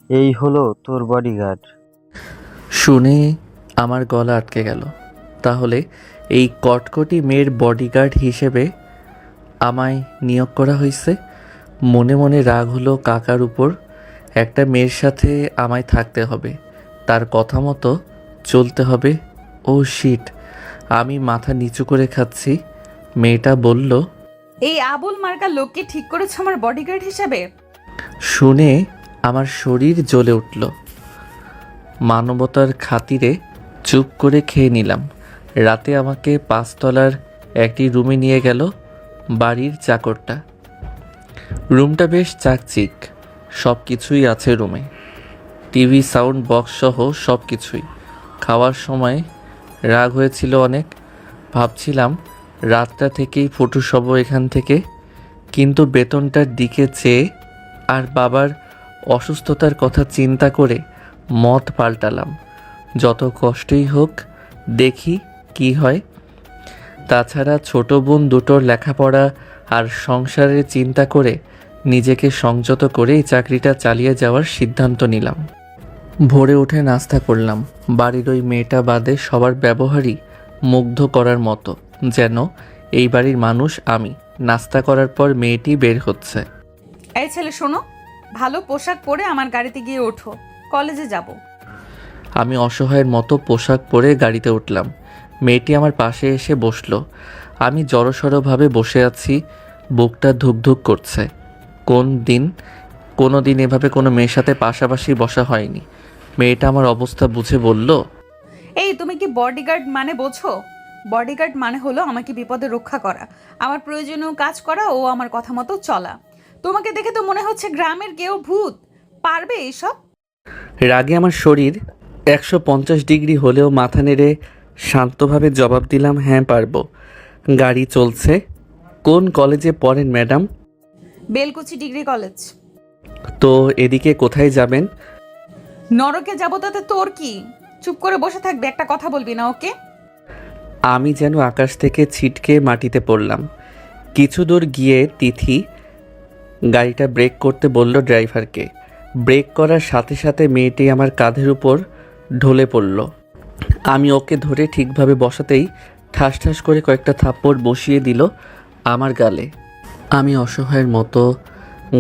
এই হলো তোর বডিগার্ড। শুনে আমার গলা আটকে গেল। তাহলে এই কটকটি মেয়ের বডিগার্ড হিসেবে আমায় নিয়োগ করা হয়েছে। মনে মনে রাগ হলো কাকার উপর। একটা মেয়ের সাথে আমায় থাকতে হবে, তার কথা মতো চলতে হবে। ও শিট, আমি মাথা নিচু করে খাচ্ছি। মেয়েটা বলল, এই আবুল মার্কা লোককে ঠিক করেছো আমার বডিগার্ড হিসেবে? শুনে আমার শরীর জ্বলে উঠল। মানবতার খাতিরে চুপ করে খেয়ে নিলাম। রাতে আমাকে 5 তলার একটি রুমে নিয়ে গেল বাড়ির চাকরটা। রুমটা বেশ চাকচিক, সব কিছুই আছে রুমে, টিভি, সাউন্ড বক্স সহ সব কিছুই। খাওয়ার সময় রাগ হয়েছিল অনেক। ভাবছিলাম রাতটা থেকেই ফুটু সব এখান থেকে, কিন্তু বেতনটার দিকে চেয়ে আর বাবার অসুস্থতার কথা চিন্তা করে মত পাল্টালাম। যত কষ্টই হোক, দেখি কি হয়। তাছাড়া ছোট বোন দুটোর লেখাপড়া আর সংসারের চিন্তা করে নিজেকে সংযত করে এই চাকরিটা চালিয়ে যাওয়ার সিদ্ধান্ত নিলাম। ভোরে উঠে নাস্তা করলাম। বাড়ির ওই মেয়েটা বাদে সবার ব্যবহারই মুগ্ধ করার মতো, যেন এই বাড়ির মানুষ আমি। নাস্তা করার পর মেয়েটি বের হচ্ছে। এই ছেলে শোনো, ভালো পোশাক পরে আমার গাড়িতে গিয়ে ওঠো, কলেজে যাব। আমি অসহায়ের মতো পোশাক পরে গাড়িতে উঠলাম। মেয়েটি আমার পাশে এসে বসলো। আমি জড়সড়ভাবে বসে আছি, বুকটা ধুকধুক করছে। কোনো দিন এভাবে কোনো মেয়ের সাথে পাশাপাশি বসা হয়নি। মেয়েটা আমার অবস্থা বুঝে বলল, এই তুমি কি বডিগার্ড মানে বোঝো? বডিগার্ড মানে হলো আমাকে বিপদে রক্ষা করা, আমার প্রয়োজনীয় কাজ করা ও আমার কথা মতো চলা। তোমাকে দেখে তো মনে হচ্ছে গ্রামের কেউ ভূত, পারবে এসব? রাগে আমার শরীর 150 ডিগ্রি হলেও মাথা নেড়ে শান্তভাবে জবাব দিলাম, হ্যাঁ পারবো। গাড়ি চলছে। কোন কলেজে পড়েন ম্যাডাম? Belkuchi degree college. তো এদিকে কোথায় যাবেন? নরকে যাব, তাতে তোর কি? চুপ করে বসে থাকবে, একটা কথা বলবি না, ওকে? আমি যেন আকাশ থেকে ছিটকে মাটিতে পড়লাম। কিছু দূর গিয়ে তিথি গাড়িটা ব্রেক করতে বলল ড্রাইভারকে। ব্রেক করার সাথে সাথে মেয়েটি আমার কাঁধের উপর ঢলে পড়ল। আমি ওকে ধরে ঠিকভাবে বসাতেই ঠাস ঠাস করে কয়েকটা থাপ্পড় বসিয়ে দিল আমার গালে। আমি অসহায়ের মতো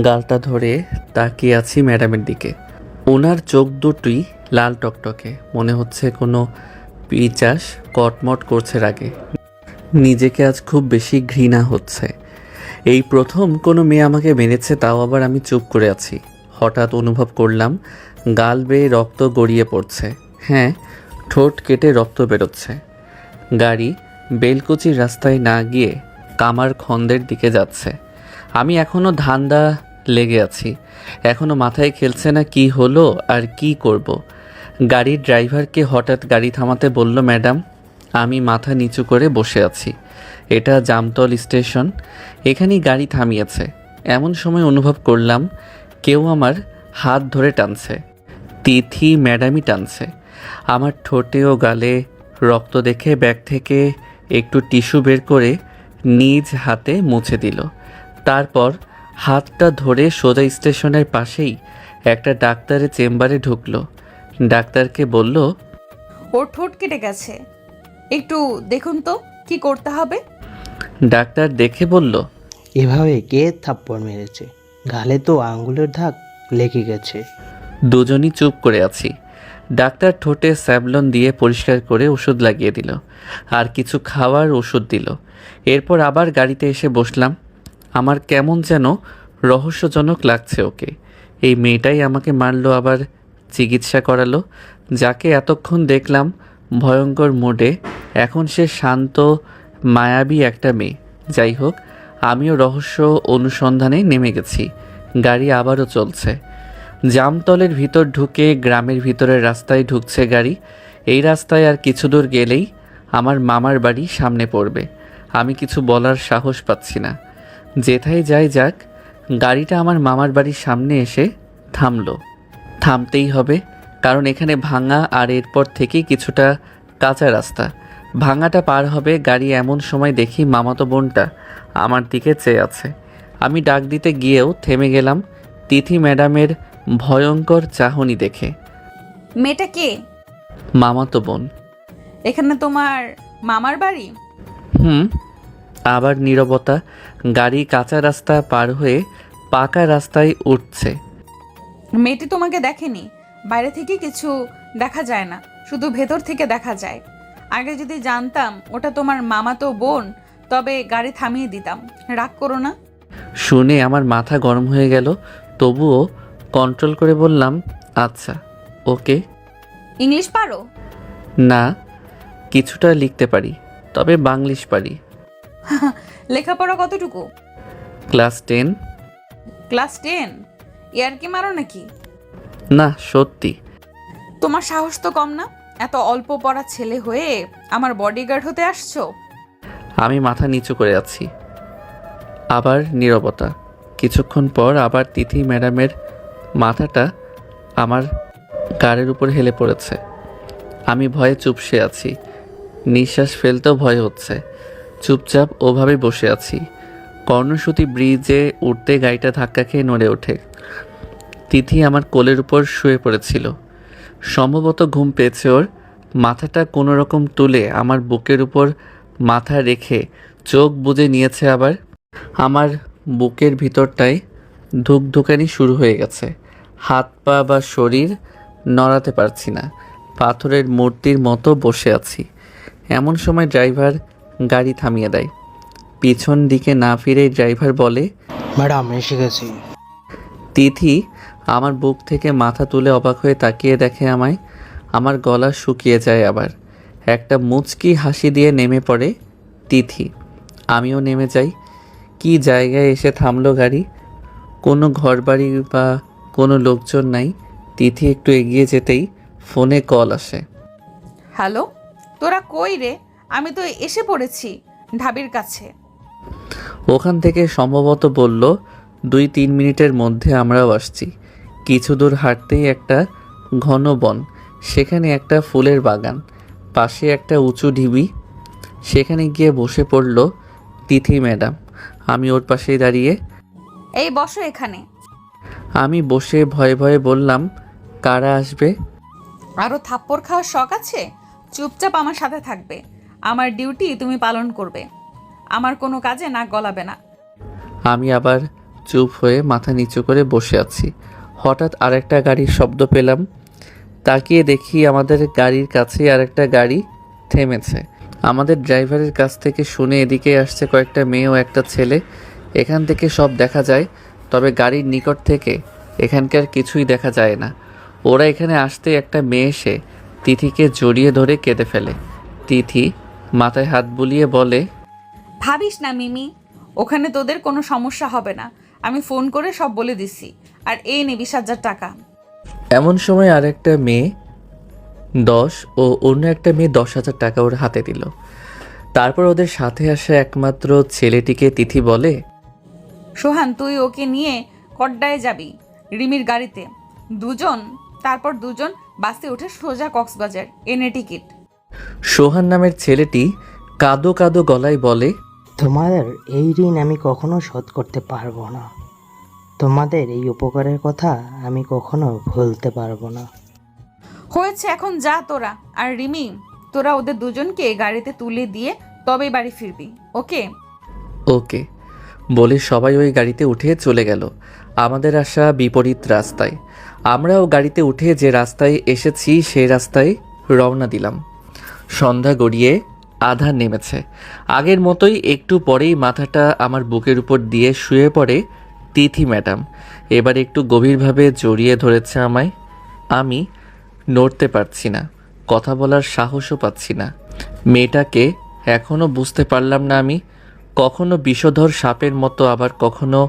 গালটা ধরে তাকিয়ে আছি ম্যাডামের দিকে। ওনার চোখ দুটোই লাল টকটকে, মনে হচ্ছে কোনো পিচাস কটমট করছে রাগে। নিজেকে আজ খুব বেশি ঘৃণা হচ্ছে। এই প্রথম কোনো মেয়ে আমাকে মেরেছে, তাও আবার আমি চুপ করে আছি। হঠাৎ অনুভব করলাম গাল বেয়ে রক্ত গড়িয়ে পড়ছে। হ্যাঁ, ঠোঁট কেটে রক্ত বেরোচ্ছে। গাড়ি বেলকুচির রাস্তায় না গিয়ে কামার খন্দের দিকে যাচ্ছে। আমি এখনও ধান্দা লেগে আছি, এখনও মাথায় খেলছে না কি হলো আর কি করব। গাড়ির ড্রাইভারকে হঠাৎ গাড়ি থামাতে বলল, ম্যাডাম আমি মাথা নিচু করে বসে আছি, এটা জামতল স্টেশন, এখানেই গাড়ি থামিয়েছে। এমন সময় অনুভব করলাম কেউ আমার হাত ধরে টানছে। তিথি ম্যাডামই টানছে। আমার ঠোঁটে ও গালে রক্ত দেখে ব্যাগ থেকে একটু টিস্যু বের করে নিজ হাতে মুছে দিল। তারপর হাতটা ধরে সোজা স্টেশনের পাশেই একটা ডাক্তারের চেম্বারে ঢুকলো। ডাক্তারকে বলল, ওর ঠোঁট কেটে গেছে, একটু দেখুন তো কি করতে হবে। ডাক্তার দেখে বলল, এভাবে কে থাপ্পড় মেরেছে? গালে তো আঙ্গুলের দাগ লেগে গেছে। দুজনই চুপ করে আছি। ডাক্তার ঠোঁটে স্যাভলন দিয়ে পরিষ্কার করে ওষুধ লাগিয়ে দিল, আর কিছু খাওয়ার ওষুধ দিল। এরপর আবার গাড়িতে এসে বসলাম। আমার কেমন যেন রহস্যজনক লাগছে ওকে। এই মেয়েটাই আমাকে মারলো, আবার চিকিৎসা করালো। যাকে এতক্ষণ দেখলাম ভয়ঙ্কর মোডে, এখন সে শান্ত মায়াবী একটা মেয়ে। যাই হোক, আমিও রহস্য অনুসন্ধানে নেমে গেছি। গাড়ি আবারও চলছে। জামতলের ভিতর ঢুকে গ্রামের ভিতরের রাস্তায় ঢুকছে গাড়ি। এই রাস্তায় আর কিছু দূর গেলেই আমার মামার বাড়ি সামনে পড়বে। আমি কিছু বলার সাহস পাচ্ছি না। যেথায় যাই যাক, গাড়িটা আমার মামার বাড়ির সামনে এসে থামলো। থামতেই হবে, কারণ এখানে ভাঙা, আর এরপর থেকেই কিছুটা কাঁচা রাস্তা। ভাঙাটা পার হবে গাড়ি, এমন সময় দেখি মামাতো বোনটা আমার দিকে চেয়ে আছে। আমি ডাক দিতে গিয়েও থেমে গেলাম তিথি ম্যাডামের ভয়ঙ্কর চাহনি দেখে। মেয়েটা কে? মামাতো বোন। এখানে তোমার মামার বাড়ি? আবার নীরবতা। গাড়ি কাঁচা রাস্তা পার হয়ে পাকা রাস্তায় উঠছে। মেয়েটি তোমাকে দেখেনি? বাইরে থেকে কিছু দেখা যায় না, শুধু ভেতর থেকে দেখা যায়। আগে যদি জানতাম ওটা তোমার মামাতো বোন, তবে গাড়ি থামিয়ে দিতাম। রাগ করো না। শুনে আমার মাথা গরম হয়ে গেল, তবুও কন্ট্রোল করে বললাম, আচ্ছা ওকে। ইংলিশ পারো? না, কিছুটা লিখতে পারি, তবে বাংলিশ পারি। লেখাপড়া কতটুকু? ক্লাস 10। ক্লাস 10? ইয়ার কি মারো নাকি? না, সত্যি। তোমার সাহস তো কম না, এত অল্প পড়া ছেলে হয়ে আমার বডিগার্ড হতে আসছো। আমি মাথা নিচু করে আছি। আবার নীরবতা। কিছুক্ষণ পর আবার তিথি ম্যাডামের মাথাটা আমার গাড়ির উপর হেলে পড়েছে। আমি ভয়ে চুপসে আছি, নিঃশ্বাস ফেলতেও ভয় হচ্ছে। চুপচাপ ওভাবে বসে আছি। কর্ণসূতি ব্রিজে উঠতে গাড়িটা ধাক্কা খেয়ে নড়ে ওঠে। তিথি আমার কোলের উপর শুয়ে পড়েছিল। সম্ভবত ঘুম পেয়েছে ওর। মাথাটা কোনো রকম তুলে আমার বুকের উপর মাথা রেখে চোখ বুজে নিয়েছে। আবার আমার বুকের ভিতরটায় ধুকধুকানি শুরু হয়ে গেছে। হাত পা বা শরীর নড়াতে পারছি না, পাথরের মূর্তির মতো বসে আছি। এমন সময় ড্রাইভার গাড়ি থামিয়ে দেয়। পিছন দিকে না ফিরেই ড্রাইভার বলে, ম্যাডাম এসে গেছি। তিথি আমার বুক থেকে মাথা তুলে অবাক হয়ে তাকিয়ে দেখে আমায়। আমার গলা শুকিয়ে যায়। আবার একটা মুচকি হাসি দিয়ে নেমে পড়ে তিথি। আমিও নেমে যাই। কি জায়গায় এসে থামলো গাড়ি। কোনো ঘরবাড়ি বা কোনো লোকজন নাই। তিথি একটু এগিয়ে যেতেই ফোনে কল আসে। হ্যালো, তোরা কই রে? আমি তো এসে পড়েছি ঢাবির কাছে। ওখান থেকে সম্ভবত বলল 2-3 মিনিটের মধ্যে আমরাও আসছি। কিছু দূর হাঁটতেই একটা ঘন বন, সেখানে একটা ফুলের বাগান, পাশে একটা উঁচু ঢিবি। সেখানে গিয়ে বসে পড়ল তিথি ম্যাডাম। আমি ওর পাশেই দাঁড়িয়ে। এই বসো এখানে। আমি বসে ভয়ে ভয়ে বললাম, কারা আসবে? আরও থাপ্পড় খাওয়ার শখ আছে? চুপচাপ আমার সাথে থাকবে। আমার ডিউটি তুমি পালন করবে। আমার কোনো কাজে নাক গলাবে না। আমি আবার চুপ হয়ে মাথা নিচু করে বসে আছি। হঠাৎ আরেকটা গাড়ির শব্দ পেলাম। তাকিয়ে দেখি আমাদের গাড়ির কাছেই আরেকটা গাড়ি থেমেছে। আমাদের ড্রাইভারের কাছ থেকে শুনে এদিকে আসছে কয়েকটা মেয়ে ও একটা ছেলে। এখান থেকে সব দেখা যায়, তবে গাড়ির নিকট থেকে এখানকার কিছুই দেখা যায় না। ওরা এখানে আসতে একটা মেয়ে এসে তিথিকে জড়িয়ে ধরে কেঁদে ফেলে। তিথি মাথায় হাত বুলিয়ে বলে, ভাবিস না মিমি, ওখানে তোদের কোনো সমস্যা হবে না। আমি ফোন করে সব বলে দিছি। আর এই নে 20,000 টাকা। এমন সময় আরেকটা মেয়ে 10 ও অন্য একটা মেয়ে 10,000 টাকা ওর হাতে দিল। তারপর ওদের সাথে আসা একমাত্র ছেলেটিকে তিথি বলে, সোহান, তুই ওকে নিয়ে কড্ডায় যাবি রিমির গাড়িতে। তারপর দুজন বাসে উঠে সোজা কক্সবাজার। এনে টিকিট। সোহান নামের ছেলেটি কাঁদো কাঁদো গলায় বলে, তোমাদের এই ঋণ আমি কখনো শোধ করতে পারবো না। তোমাদের এই উপকারের কথা আমি কখনো ভুলতে পারবো না। হয়েছে, এখন যা তোরা। আর রিমি, তোরা ওদের দুজনকে গাড়িতে তুলে দিয়ে তবেই বাড়ি ফিরবি, ওকে? ওকে বলে সবাই ওই গাড়িতে উঠে চলে গেল। আমাদের আসা বিপরীত রাস্তায়। আমরাও গাড়িতে উঠে যে রাস্তায় এসেছি সেই রাস্তায় রওনা দিলাম। সন্ধ্যা গড়িয়ে আধার নেমেছে। আগের মতোই একটু পরেই মাথাটা আমার বুকের উপর দিয়ে শুয়ে পড়ে তিথি ম্যাডাম। এবার একটু গভীরভাবে জড়িয়ে ধরেছে আমায়। আমি নড়তে পারছি না, কথা বলার সাহসও পাচ্ছি না। মেয়েটাকে এখনও বুঝতে পারলাম না আমি। কখনো বিষধর সাপের মতো, আবার কখনো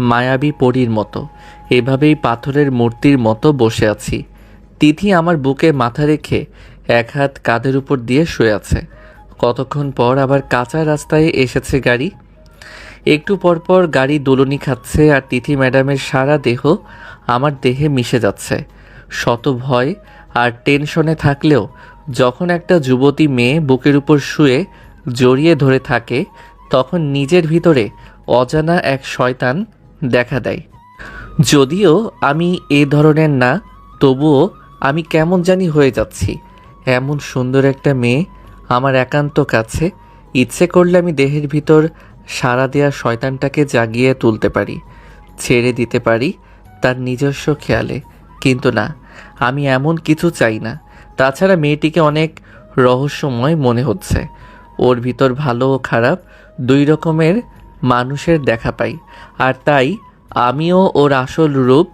মায়াবী পরীর মতো। এভাবেই পাথরের মূর্তির মতো বসে আছি। তিথি আমার বুকে মাথা রেখে এক হাত কাঁধের উপর দিয়ে শুয়ে আছে। কতক্ষণ পর আবার কাঁচা রাস্তায় এসেছে গাড়ি। একটু পরপর গাড়ি দোলনি খাচ্ছে আর তিথি ম্যাডামের সারা দেহ আমার দেহে মিশে যাচ্ছে। শত ভয় আর টেনশনে থাকলেও যখন একটা যুবতী মেয়ে বুকের উপর শুয়ে জড়িয়ে ধরে থাকে, তখন নিজের ভিতরে অজানা এক শয়তান দেখা দেয়। যদিও আমি এ ধরনের না, তবুও আমি কেমন জানি হয়ে যাচ্ছি। এমন সুন্দর একটা মেয়ে আমার একান্ত কাছে, ইচ্ছে করলে আমি দেহের ভিতর সাড়া দেওয়া শয়তানটাকে জাগিয়ে তুলতে পারি, ছেড়ে দিতে পারি তার নিজস্ব খেয়ালে। কিন্তু না, আমি এমন কিছু চাই না। তাছাড়া মেয়েটিকে অনেক রহস্যময় মনে হচ্ছে। ওর ভিতর ভালো ও খারাপ দুই রকমের মানুষের দেখা পাই, আর তাই আমিও ওর আসল রূপ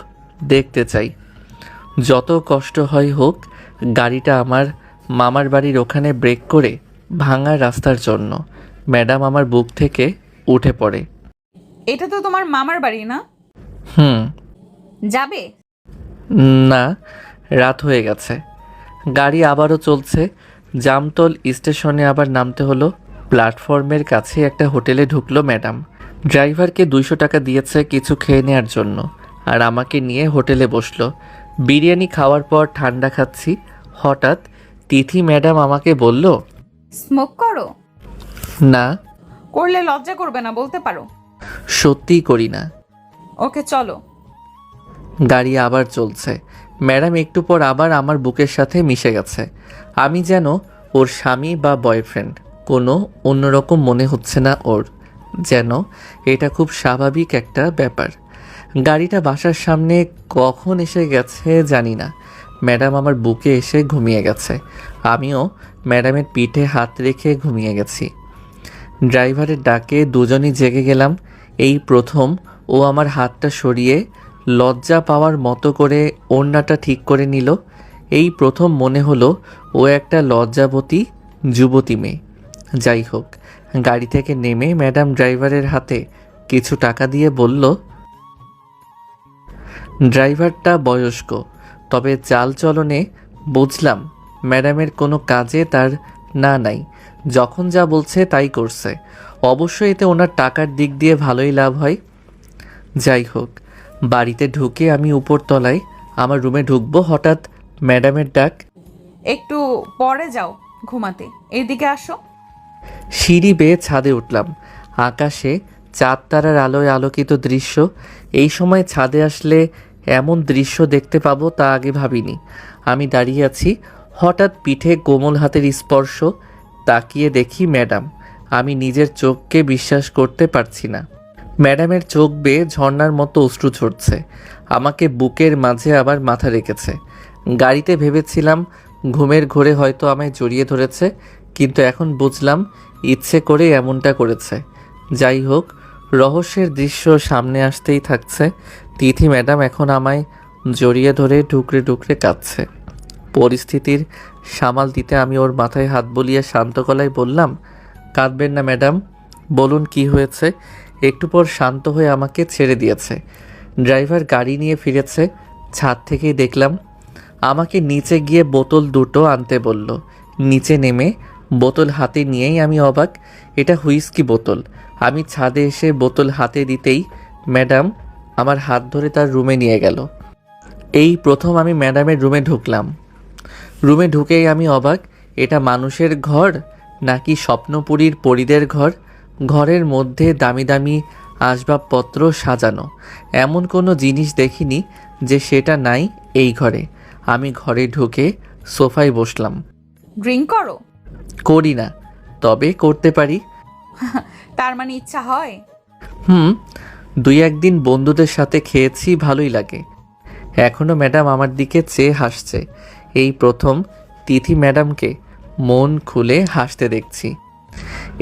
দেখতে চাই। যত কষ্ট হয় হোক, গাড়িটা আমার মামার বাড়ির ওখানে ব্রেক করে ভাঙা রাস্তার জন্য ম্যাডাম আমার বুক থেকে উঠে পড়ে। এটা তো তোমার মামার বাড়ি না? হুম। যাবে? না, রাত হয়ে গেছে। গাড়ি আবারও চলছে। জামতল স্টেশনে আবার নামতে হলো। প্ল্যাটফর্মের কাছে একটা হোটেলে ঢুকলো ম্যাডাম। ড্রাইভারকে 200 টাকা দিয়েছে কিছু খেয়ে নেওয়ার জন্য, আর আমাকে নিয়ে হোটেলে বসলো। বিরিয়ানি খাওয়ার পর ঠান্ডা খাচ্ছি। হঠাৎ তিথি ম্যাডাম আমাকে বলল, স্মোক করো? না। করলে লজ্জা করবে না, বলতে পারো। সত্যিই করি না। ওকে চলো। গাড়ি আবার চলছে। ম্যাডাম একটু পর আবার আমার বুকের সাথে মিশে গেছে। আমি যেন ওর স্বামী বা বয়ফ্রেন্ড। কোনো অন্যরকম মনে হচ্ছে না ওর, যেন এটা খুব স্বাভাবিক একটা ব্যাপার। গাড়িটা বাসার সামনে কখন এসে গেছে জানি না। ম্যাডাম আমার বুকে এসে ঘুমিয়ে গেছে। আমিও ম্যাডামের পিঠে হাত রেখে ঘুমিয়ে গেছি। ড্রাইভারের ডাকে দুজনই জেগে গেলাম। এই প্রথম ও আমার হাতটা সরিয়ে লজ্জা পাওয়ার মতো করে ওড়নাটা ঠিক করে নিল। এই প্রথম মনে হলো ও একটা লজ্জাবতী যুবতী মেয়ে। যাই হোক, গাড়ি থেকে নেমে ম্যাডাম ড্রাইভারের হাতে কিছু টাকা দিয়ে বলল, ড্রাইভারটা বয়স্ক, তবে চালচলনে বুঝলাম ম্যাডামের কোনো কাজে তার না নাই। যখন যা বলছে তাই করছে। অবশ্যই এতে ওনার টাকার দিক দিয়ে ভালোই লাভ হয়। যাই হোক, বাড়িতে ঢুকে আমি উপরতলায় আমার রুমে ঢুকবো, হঠাৎ ম্যাডামের ডাক। একটু পরে যাও ঘুমাতে, এইদিকে আসো। সিঁড়ি বেয়ে ছাদে উঠলাম। আকাশে চাঁদ তারার আলোয় আলোকিত দৃশ্য। এই সময় ছাদে আসলে এমন দৃশ্য দেখতে পাবো তা আগে ভাবিনি। আমি দাঁড়িয়ে আছি, হঠাৎ পিঠে কোমল হাতের স্পর্শ। তাকিয়ে দেখি ম্যাডাম। আমি নিজের চোখকে বিশ্বাস করতে পারছি না। ম্যাডামের চোখ বেয়ে ঝর্ণার মতো অশ্রু ঝরছে। আমাকে বুকের মাঝে আবার মাথা রেখেছে। গাড়িতে ভেবেছিলাম ঘুমের ঘোরে হয়তো আমায় জড়িয়ে ধরেছে, কিন্তু এখন বুঝলাম ইচ্ছে করে এমনটা করেছে। যাই হোক, রহস্যের দৃশ্য সামনে আসতেই থাকছে। তিথি ম্যাডাম এখন আমায় জড়িয়ে ধরে ঢুকরে ঢুকরে কাঁদছে। পরিস্থিতির সামাল দিতে আমি ওর মাথায় হাত বুলিয়ে শান্ত গলায় বললাম, কাঁদবেন না ম্যাডাম, বলুন কি হয়েছে। একটু পর শান্ত হয়ে আমাকে ছেড়ে দিয়েছে। ড্রাইভার গাড়ি নিয়ে ফিরেছে। ছাদ থেকেই দেখলাম। আমাকে নিচে গিয়ে বোতল দুটো আনতে বলল। নিচে নেমে বোতল হাতে নিয়েই আমি অবাক, এটা হুইস্কি বোতল। আমি ছাদে এসে বোতল হাতে দিতেই ম্যাডাম আমার হাত ধরে তার রুমে নিয়ে গেল। এই প্রথম আমি ম্যাডামের রুমে ঢুকলাম। রুমে ঢুকেই আমি অবাক, এটা মানুষের ঘর নাকি স্বপ্নপুরীর পরীদের ঘর। ঘরের মধ্যে দামি দামি আসবাবপত্র সাজানো, এমন কোনো জিনিস দেখিনি যে সেটা নাই এই ঘরে। আমি ঘরে ঢুকে সোফায় বসলাম। ড্রিঙ্ক করো? করি না, তবে করতে পারি। তার মানে ইচ্ছা হয়? হুম, 2-1 দিন বন্ধুদের সাথে খেয়েছি, ভালোই লাগে। এখনও ম্যাডাম আমার দিকে চেয়ে হাসছে। এই প্রথম তিথি ম্যাডামকে মন খুলে হাসতে দেখছি।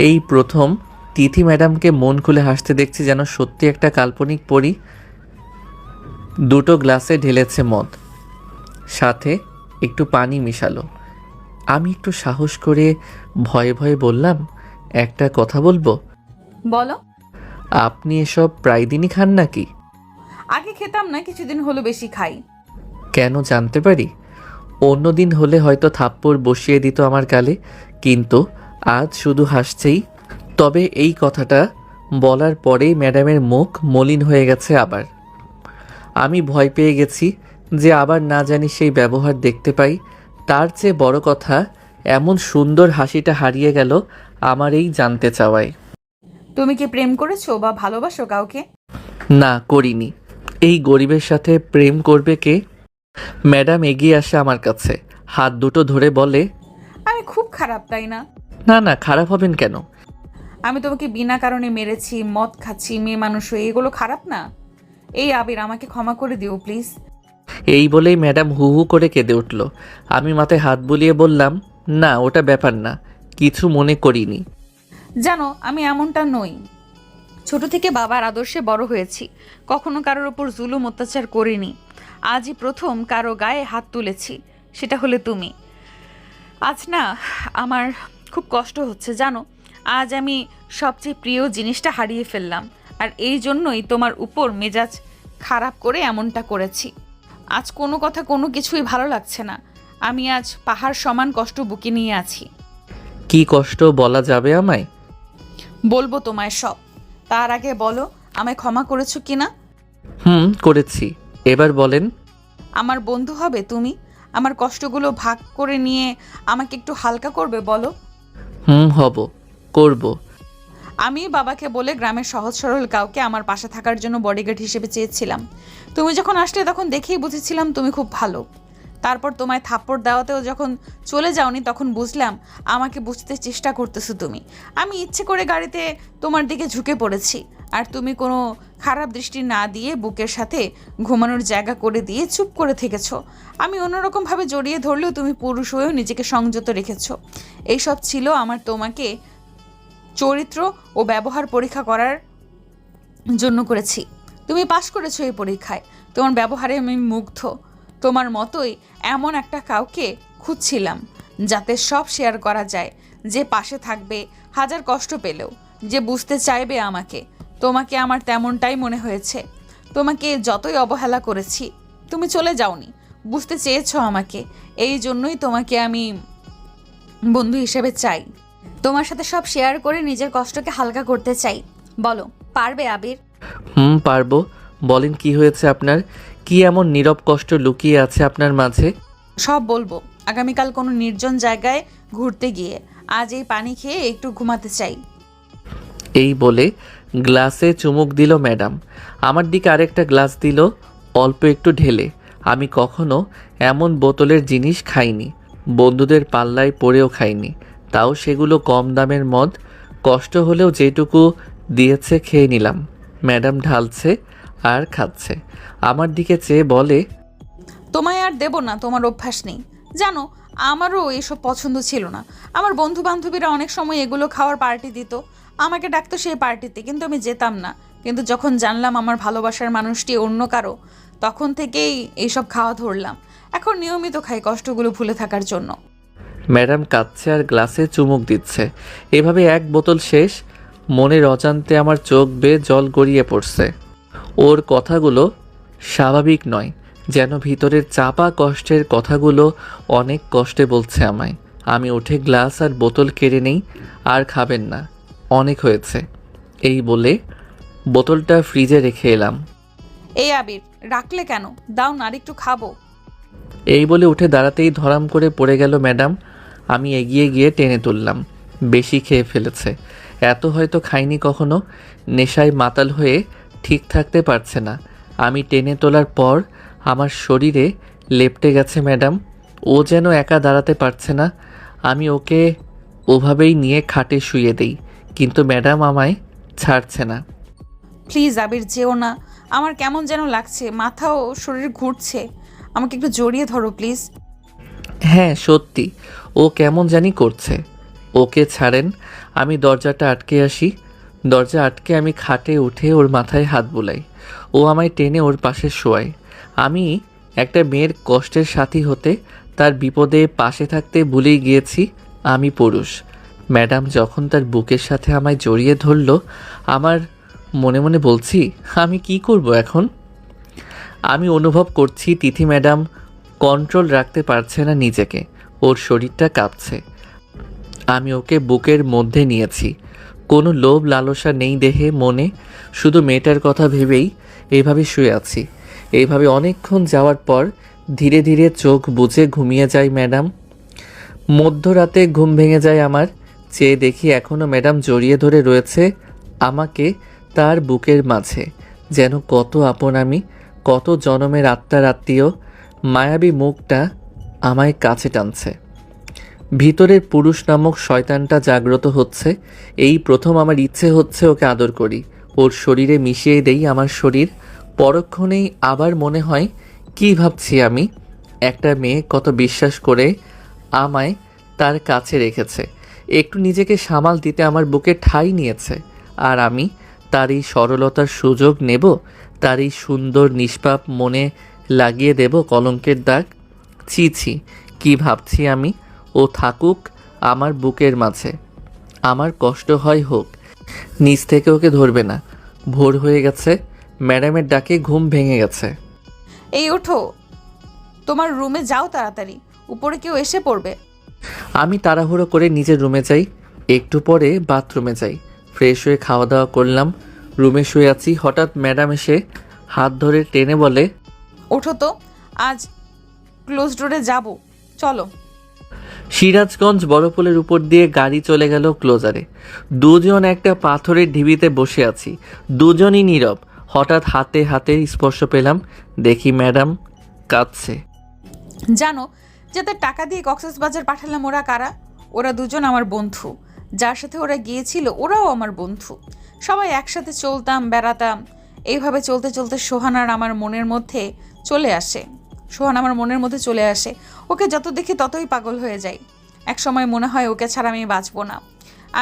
এই প্রথম তিথি ম্যাডামকে মন খুলে হাসতে দেখছি, যেন সত্যি একটা কাল্পনিক পরী। 2টো গ্লাসে ঢেলেছে মদ, সাথে একটু পানি মিশালো। আমি একটু সাহস করে ভয়ে ভয়ে বললাম, একটা কথা বলবো? বলো। আপনি এসব প্রায় দিনই খান নাকি? আগে খেতাম না, কিছুদিন হলো বেশি খাই। কেন জানতে পারি? অন্যদিন হলে হয়তো থাপ্পড় বসিয়ে দিত আমার গালে, কিন্তু আজ শুধু হাসছেই। তবে এই কথাটা বলার পরেই ম্যাডামের মুখ মলিন হয়ে গেছে আবার। আমি ভয় পেয়ে গেছি যে আবার না জানি সেই ব্যবহার দেখতে পাই। তার চেয়ে বড় কথা, এমন সুন্দর হাসিটা হারিয়ে গেল আমার এই জানতে চাওয়ায়। তুমি কি প্রেম করেছো বা ভালোবাসো কাউকে? না, করিনি। এই গরিবের সাথে প্রেম করবে কে? ম্যাডাম এগিয়ে আসে আমার কাছে, হাত দুটো ধরে বলে, আমি খুব খারাপ, তাই না? না না, খারাপ হবেন কেন? আমি তোমাকে বিনা কারণে মেরেছি, মদ খাচ্ছি, মেয়ে মানুষ হয়ে, এগুলো খারাপ না? এই আবির, আমাকে ক্ষমা করে দিও প্লিজ। এই বলেই ম্যাডাম হু হু করে কেঁদে উঠল। আমি মাথায় হাত বুলিয়ে বললাম, না ওটা ব্যাপার না, কিছু মনে করিনি। জানো, আমি এমনটা নই। ছোট থেকে বাবার আদর্শে বড় হয়েছি, কখনো কারোর ওপর জুলুম অত্যাচার করিনি। আজই প্রথম কারো গায়ে হাত তুলেছি, সেটা হলে তুমি। আজ না আমার খুব কষ্ট হচ্ছে, জানো। আজ আমি সবচেয়ে প্রিয় জিনিসটা হারিয়ে ফেললাম, আর এই জন্যই তোমার উপর মেজাজ খারাপ করে এমনটা করেছি। আজ কোনো কথা কোনো কিছুই ভালো লাগছে না। আমি আজ পাহাড় সমান কষ্ট বুকে নিয়ে আছি। কি কষ্ট বলা যাবে আমায়? বলবো তোমায় সব। তার আগে বলো, আমায় ক্ষমা করেছো কিনা? করেছি। এবার বলেন। আমার বন্ধু হবে তুমি? আমার কষ্টগুলো ভাগ করে নিয়ে আমাকে একটু হালকা করবে, বলো? হব, করব। আমি বাবাকে বলে গ্রামের সহজ সরল কাউকে আমার পাশে থাকার জন্য বডিগার্ড হিসেবে চেয়েছিলাম। তুমি যখন আসলে তখন দেখেই বুঝেছিলাম তুমি খুব ভালো। তারপর তোমায় থাপ্পড় দেওয়াতেও যখন চলে যাওনি, তখন বুঝলাম আমাকে বুঝতে চেষ্টা করতেছো তুমি। আমি ইচ্ছে করে গাড়িতে তোমার দিকে ঝুঁকে পড়েছি, আর তুমি কোনো খারাপ দৃষ্টি না দিয়ে বুকের সাথে ঘুমানোর জায়গা করে দিয়ে চুপ করে থেকেছো। আমি অন্যরকমভাবে জড়িয়ে ধরলেও তুমি পুরুষ হয়েও নিজেকে সংযত রেখেছো। এইসব ছিল আমার তোমাকে চরিত্র ও ব্যবহার পরীক্ষা করার জন্য করেছি। তুমি পাশ করেছো এই পরীক্ষায়। তোমার ব্যবহারে আমি মুগ্ধ। তোমার মতোই এমন একটা কাউকে খুঁজছিলাম, যাতে সব শেয়ার করা যায়, যে পাশে থাকবে হাজার কষ্ট পেলেও, যে বুঝতে চাইবে আমাকে। তোমাকে আমার তেমনটাই মনে হয়েছে। তোমাকে যতই অবহেলা করেছি, তুমি চলে যাওনি, বুঝতে চেয়েছো আমাকে। এই জন্যই তোমাকে আমি বন্ধু হিসেবে চাই। তোমার সাথে সব শেয়ার করে নিজের কষ্টকে হালকা করতে চাই। বলো, পারবে আবির? পারবো। বলেন, কি হয়েছে আপনার? কি এমন নীরব কষ্ট লুকিয়ে আছে আপনার মাঝে? সব বলবো আগামীকাল কোনো নির্জন জায়গায় ঘুরতে গিয়ে। আজ এই পানি খেয়ে একটু ঘুমাতে চাই। এই বলে গ্লাসে চুমুক দিল ম্যাডাম। আমার দিকে আরেকটা গ্লাস দিল, অল্প একটু ঢেলে। আমি কখনো এমন বোতলের জিনিস খাইনি, বন্ধুদের পাল্লায় পড়েও খাইনি, তাও সেগুলো কম দামের মদ। কষ্ট হলেও যেটুকু দিয়েছে খেয়ে নিলাম। ম্যাডাম ঢালছে আর খাচ্ছে, আমার দিকে চেয়ে বলে, তোমায় আর দেব না, তোমার অভ্যাস নেই। জানো, আমারও এসব পছন্দ ছিল না। আমার বন্ধু বান্ধবীরা অনেক সময় এগুলো খাওয়ার পার্টি দিত, আমাকে ডাকতো সেই পার্টিতে, কিন্তু আমি যেতাম না। কিন্তু যখন জানলাম আমার ভালোবাসার মানুষটি অন্য কারো, তখন থেকেই এইসব খাওয়া ধরলাম। এখন নিয়মিত খাই কষ্টগুলো ভুলে থাকার জন্য। ম্যাডাম কাঁদছে আর গ্লাসে চুমুক দিচ্ছে। এভাবে এক বোতল শেষ। মনের অজান্তে আমার চোখ বেয়ে জল গড়িয়ে পড়ছে। ওর কথাগুলো স্বাভাবিক নয়, যেন ভিতরের চাপা কষ্টের কথাগুলো অনেক কষ্টে বলছে আমায়। আমি উঠে গ্লাস আর বোতল কেড়ে নেই। আর খাবেন না, অনেক হয়েছে। এই বলে বোতলটা ফ্রিজে রেখে এলাম। এই আবির, রাখলে কেন? দাও না, আর একটু খাবো। এই বলে উঠে দাঁড়াতেই ধরাম করে পড়ে গেল ম্যাডাম। আমি এগিয়ে গিয়ে টেনে তুললাম। বেশি খেয়ে ফেলেছে, এত হয়তো খাইনি কখনো। নেশায় মাতাল হয়ে ঠিক থাকতে পারছে না। আমি টেনে তোলার পর আমার শরীরে লেপ্টে গেছে ম্যাডাম। ও যেন একা দাঁড়াতে পারছে না। আমি ওকে ওভাবেই নিয়ে খাটে শুয়ে দেই, কিন্তু ম্যাডাম আমায় ছাড়ছে না। প্লিজ আবির, যেও না। আমার কেমন যেন লাগছে, মাথা ও শরীর ঘুরছে। আমাকে একটু জড়িয়ে ধরো প্লিজ। হ্যাঁ সত্যি, ও কেমন জানি করছে। ওকে ছাড়েন, আমি দরজাটা আটকে আসি। দরজা আটকে আমি খাটে উঠে ওর মাথায় হাত বুলাই। ও আমায় টেনে ওর পাশে শোয়ায়। আমি একটা মেয়ের কষ্টের সাথী হতে, তার বিপদে পাশে থাকতে ভুলেই গিয়েছি আমি পুরুষ। ম্যাডাম যখন তার বুকের সাথে আমায় জড়িয়ে ধরল, আমার মনে মনে বলছি, আমি কি করব এখন? আমি অনুভব করছি তিথি ম্যাডাম কন্ট্রোল রাখতে পারছে না নিজেকে, ওর শরীরটা কাঁপছে। আমি ওকে বুকের মধ্যে নিয়েছি। কোনো লোভ লালসা নেই দেহে মনে, শুধু মেয়েটার কথা ভেবেই এইভাবে শুয়ে আছি। এইভাবে অনেকক্ষণ যাওয়ার পর ধীরে ধীরে চোখ বুজে ঘুমিয়ে যায় ম্যাডাম। মধ্যরাতে ঘুম ভেঙে যায় আমার। চেয়ে দেখি এখনও ম্যাডাম জড়িয়ে ধরে রয়েছে আমাকে তার বুকের মাঝে, যেন কত আপন আমি, কত জনমের আত্মার আত্মীয়। মায়াবী মুখটা আমায় কাছে টানছে। ভিতরের পুরুষ নামক শয়তানটা জাগ্রত হচ্ছে। এই প্রথম আমার ইচ্ছে হচ্ছে ওকে আদর করি, ওর শরীরে মিশিয়ে দেই আমার শরীর। পরক্ষণেই আবার মনে হয়, কি ভাবছি আমি? একটা মেয়ে কত বিশ্বাস করে আমায় তার কাছে রেখেছে, একটু নিজেকে সামাল দিতে আমার বুকে ঠাঁই নিয়েছে, আর আমি তার এই সরলতার সুযোগ নেব, তার এই সুন্দর নিষ্পাপ মনে লাগিয়ে দেব কলঙ্কের দাগ। ছি ছি, কি ভাবছি আমি? ও থাকুক আমার বুকের মাঝে, আমার কষ্ট হয় হোক, নিচ থেকে ওকে ধরবে না। ভোর হয়ে গেছে, ম্যাডামের ডাকে ঘুম ভেঙে গেছে। এই ওঠো, তোমার রুমে যাও তাড়াতাড়ি, উপরে কেউ এসে পড়বে। আমি তাড়াহুড়ো করে নিজের রুমে যাই, একটু পরে বাথরুমে যাই, ফ্রেশ হয়ে খাওয়া দাওয়া করলাম, রুমে শুয়ে আছি। হঠাৎ ম্যাডাম এসে হাত ধরে টেনে বলে, ওঠো তো, আজ ক্লোজ ডোরে যাব, চলো। সিরাজগঞ্জ বড়পোলের উপর দিয়ে গাড়ি চলে গেল ক্লোজারে। দুজন একটা পাথরের ঢিবিতে বসে আছি, দুজনই নীরব। হঠাৎ হাতে হাতে স্পর্শ পেলাম, দেখি ম্যাডাম কাঁদছে। জানো, যাদের টাকা দিয়ে কক্সবাজার পাঠালাম ওরা কারা? ওরা দুজন আমার বন্ধু। যার সাথে ওরা গিয়েছিল ওরাও আমার বন্ধু। সবাই একসাথে চলতাম, বেড়াতাম। এইভাবে চলতে চলতে সোহান আমার মনের মধ্যে চলে আসে। ওকে যত দেখি ততই পাগল হয়ে যাই। এক সময় মনে হয় ওকে ছাড়া আমি বাঁচবো না।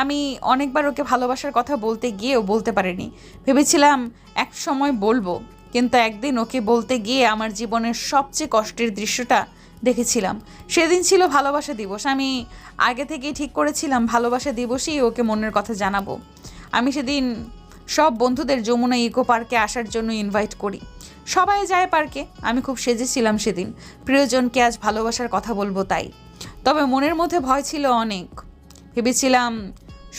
আমি অনেকবার ওকে ভালোবাসার কথা বলতে গিয়েও বলতে পারিনি। ভেবেছিলাম এক সময় বলবো, কিন্তু একদিন ওকে বলতে গিয়ে আমার জীবনের সবচেয়ে কষ্টের দৃশ্যটা দেখেছিলাম। সেদিন ছিল ভালোবাসা দিবস। আমি আগে থেকেই ঠিক করেছিলাম ভালোবাসা দিবসেই ওকে মনের কথা জানাবো। আমি সেদিন সব বন্ধুদের যমুনা ইকো পার্কে আসার জন্য ইনভাইট করি। সবাই যায় পার্কে, আমি খুব সেজেছিলাম সেদিন। প্রিয়জনকে আজ ভালোবাসার কথা বলবো তাই। তবে মনের মধ্যে ভয় ছিল অনেক। ভেবেছিলাম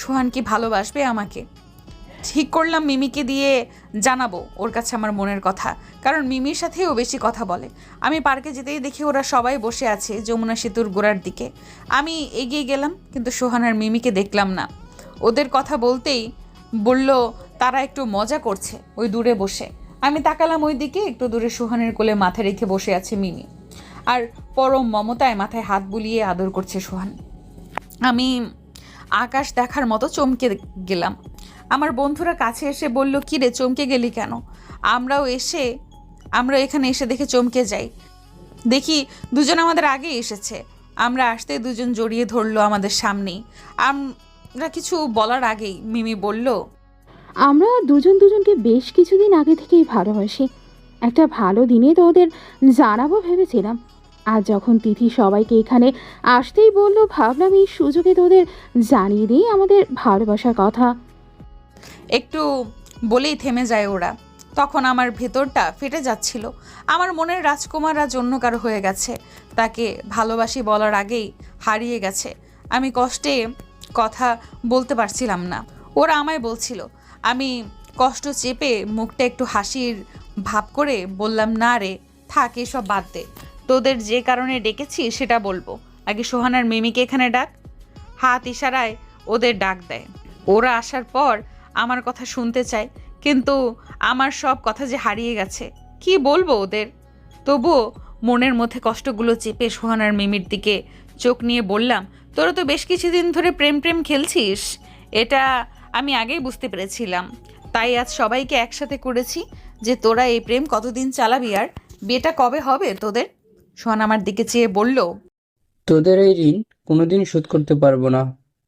সোহান কি ভালোবাসবে আমাকে। ঠিক করলাম মিমিকে দিয়ে জানাবো ওর কাছে আমার মনের কথা, কারণ মিমির সাথেও বেশি কথা বলে। আমি পার্কে যেতেই দেখি ওরা সবাই বসে আছে যমুনা সেতুর গোড়ার দিকে। আমি এগিয়ে গেলাম, কিন্তু সোহান আর মিমিকে দেখলাম না। ওদের কথা বলতেই বলল তারা একটু মজা করছে ওই দূরে বসে। আমি তাকালাম ওই দিকে, একটু দূরে সোহানের কোলে মাথা রেখে বসে আছে মিমি, আর পরম মমতায় মাথায় হাত বুলিয়ে আদর করছে সোহান। আমি আকাশ দেখার মতো চমকে গেলাম। আমার বন্ধুরা কাছে এসে বলল, কি রে চমকে গেলি কেন? আমরা এখানে এসে দেখে চমকে যাই। দেখি দুজন আমাদের আগে এসেছে। আমরা আসতে দুজন জড়িয়ে ধরলো আমাদের সামনেই। আমরা কিছু বলার আগেই মিমি বলল, আমরা দুজন দুজনকে বেশ কিছুদিন আগে থেকেই ভালোবাসি। একটা ভালো দিনে তো ওদের জানাবো ভেবেছিলাম। আর যখন তিথি সবাইকে এখানে আসতেই বলল, ভাবলাম এই সুযোগে তোদের জানিয়ে দিই আমাদের ভালোবাসার কথা। একটু বলেই থেমে যায় ওরা। তখন আমার ভেতরটা ফেটে যাচ্ছিল। আমার মনের রাজকুমার আজ অন্য কারো হয়ে গেছে, তাকে ভালোবাসি বলার আগেই হারিয়ে গেছে। আমি কষ্টে কথা বলতে পারছিলাম না। ওরা আমায় বলছিল। আমি কষ্ট চেপে মুখটা একটু হাসির ভাব করে বললাম, না রে থাক, এসব বাদ দে। তোদের যে কারণে ডেকেছি সেটা বলবো। আগে সোহান আর মিমিকে এখানে ডাক। হাত ইশারায় ওদের ডাক দেয়। ওরা আসার পর আমার কথা শুনতে চায়, কিন্তু আমার সব কথা যে হারিয়ে গেছে, কি বলবো ওদের। তবুও মনের মধ্যে কষ্টগুলো চেপে সোহান আর মিমির দিকে চোখ নিয়ে বললাম, তোরা তো বেশ কিছুদিন ধরে প্রেম খেলছিস। এটা আমি আগেই বুঝতে পেরেছিলাম। তাই আজ সবাইকে একসাথে করেছি যে তোরা এই প্রেম কতদিন চালাবি, আর বিয়েটা কবে হবে তোদের। সোহান আমার দিকে চেয়ে বলল, তোদের এই ঋণ কোনোদিন শোধ করতে পারবো না।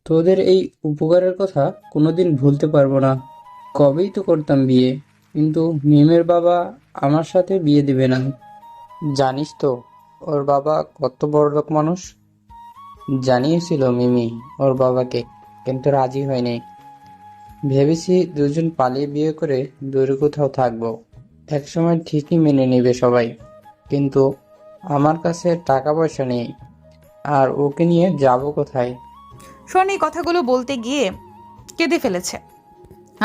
তোদের এই উপকারের কথা কোনোদিন ভুলতে পারবো না। কবেই তো করতাম বিয়ে, কিন্তু মিমের বাবা আমার সাথে বিয়ে দিবে না। জানিস তো ওর বাবা কত বড়লোক মানুষ। জানিয়েছিল মিমি ওর বাবাকে, কিন্তু রাজি হয়নি। ভেবেছি দুজন পালিয়ে বিয়ে করে দূরে কোথাও থাকবো, একসময় ঠিকই মেনে নেবে সবাই। কিন্তু আমার কাছে টাকা পয়সা নেই, আর ওকে নিয়ে যাব কোথায়? সোহান এই কথাগুলো বলতে গিয়ে কেঁদে ফেলেছে।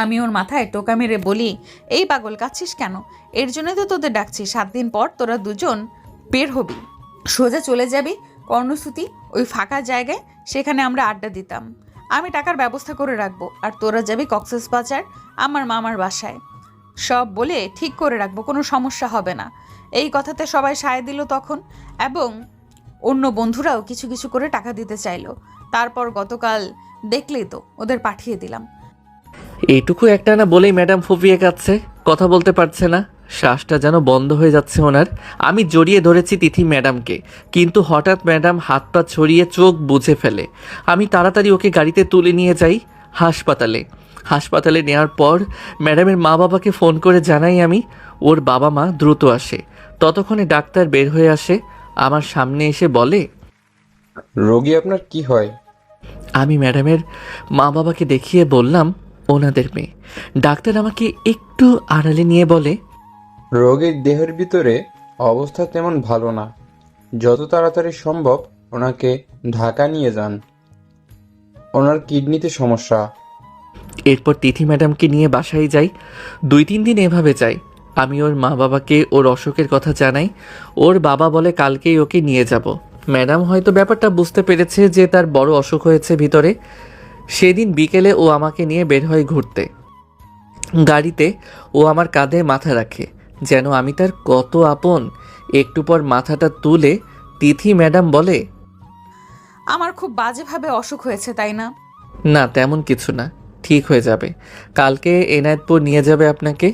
আমি ওর মাথায় টোকা মেরে বলি, এই পাগল কাঁদছিস কেন? এর জন্যই তো তোদের ডাকছি। 7 দিন পর তোরা দুজন বের হবি, সোজা চলে যাবি কর্ণসূতি, ওই ফাঁকা জায়গায়। সেখানে আমরা আড্ডা দিতাম। আমি টাকার ব্যবস্থা করে রাখবো, আর তোরা যাবি কক্সেস বাজার আমার মামার বাসায়। সব বলে ঠিক করে রাখবো, কোনো সমস্যা হবে না। এই কথাতে সবাই সায় দিল তখন, এবং অন্য বন্ধুরাও কিছু কিছু করে টাকা দিতে চাইলো। তারপর গতকাল দেখলেই তো, ওদের পাঠিয়ে দিলাম। এইটুকু একটা না বলেই ম্যাডাম ফুপিয়ে কাচ্ছে, কথা বলতে পারছে না, শ্বাসটা যেন বন্ধ হয়ে যাচ্ছে ওনার। আমি জড়িয়ে ধরেছি তিথি ম্যাডামকে, কিন্তু হঠাৎ ম্যাডাম হাত পা ছড়িয়ে চোখ বুজে ফেলে। আমি তাড়াতাড়ি ওকে গাড়িতে তুলে নিয়ে যাই হাসপাতালে নেওয়ার পর ম্যাডামের মা বাবাকে ফোন করে জানাই আমি। ওর বাবা মা দ্রুত আসে। ততক্ষণে ডাক্তার বের হয়ে আসে, আমার সামনে এসে বলে, রোগী আপনার কি হয়? আমি ম্যাডামের মা বাবাকে দেখিয়ে বললাম ওনাদের মেয়ে। ডাক্তার আমাকে একটু আড়ালে নিয়ে বলে, রোগীর দেহের ভিতরে অবস্থা তেমন ভালো না, যত তাড়াতাড়ি সম্ভব ওনাকে ঢাকা নিয়ে যান, ওনার কিডনিতে সমস্যা। এরপর তিথি ম্যাডামকে নিয়ে বাসায় যাই। 2-3 দিন এভাবে যাই। আমি ওর মা বাবাকে ওর অসুখের কথা জানাই। ওর বাবা বলে কালকেই ওকে নিয়ে যাব। ম্যাডাম হয়তো ব্যাপারটা বুঝতে পেরেছে যে তার বড় অসুখ হয়েছে ভিতরে। সেদিন বিকেলে ও আমাকে নিয়ে বের হয় ঘুরতে। গাড়িতে ও আমার কাঁধে মাথা রাখে, যেন আমি তার কত আপন। একটু পর মাথাটা তুলে তিথি ম্যাডাম বলে, আমার খুব বাজেভাবে অসুখ হয়েছে, তাই না? না তেমন কিছু না, ঠিক হয়ে যাবে। কালকে এনায়েতপুর নিয়ে যাবে আপনাকে।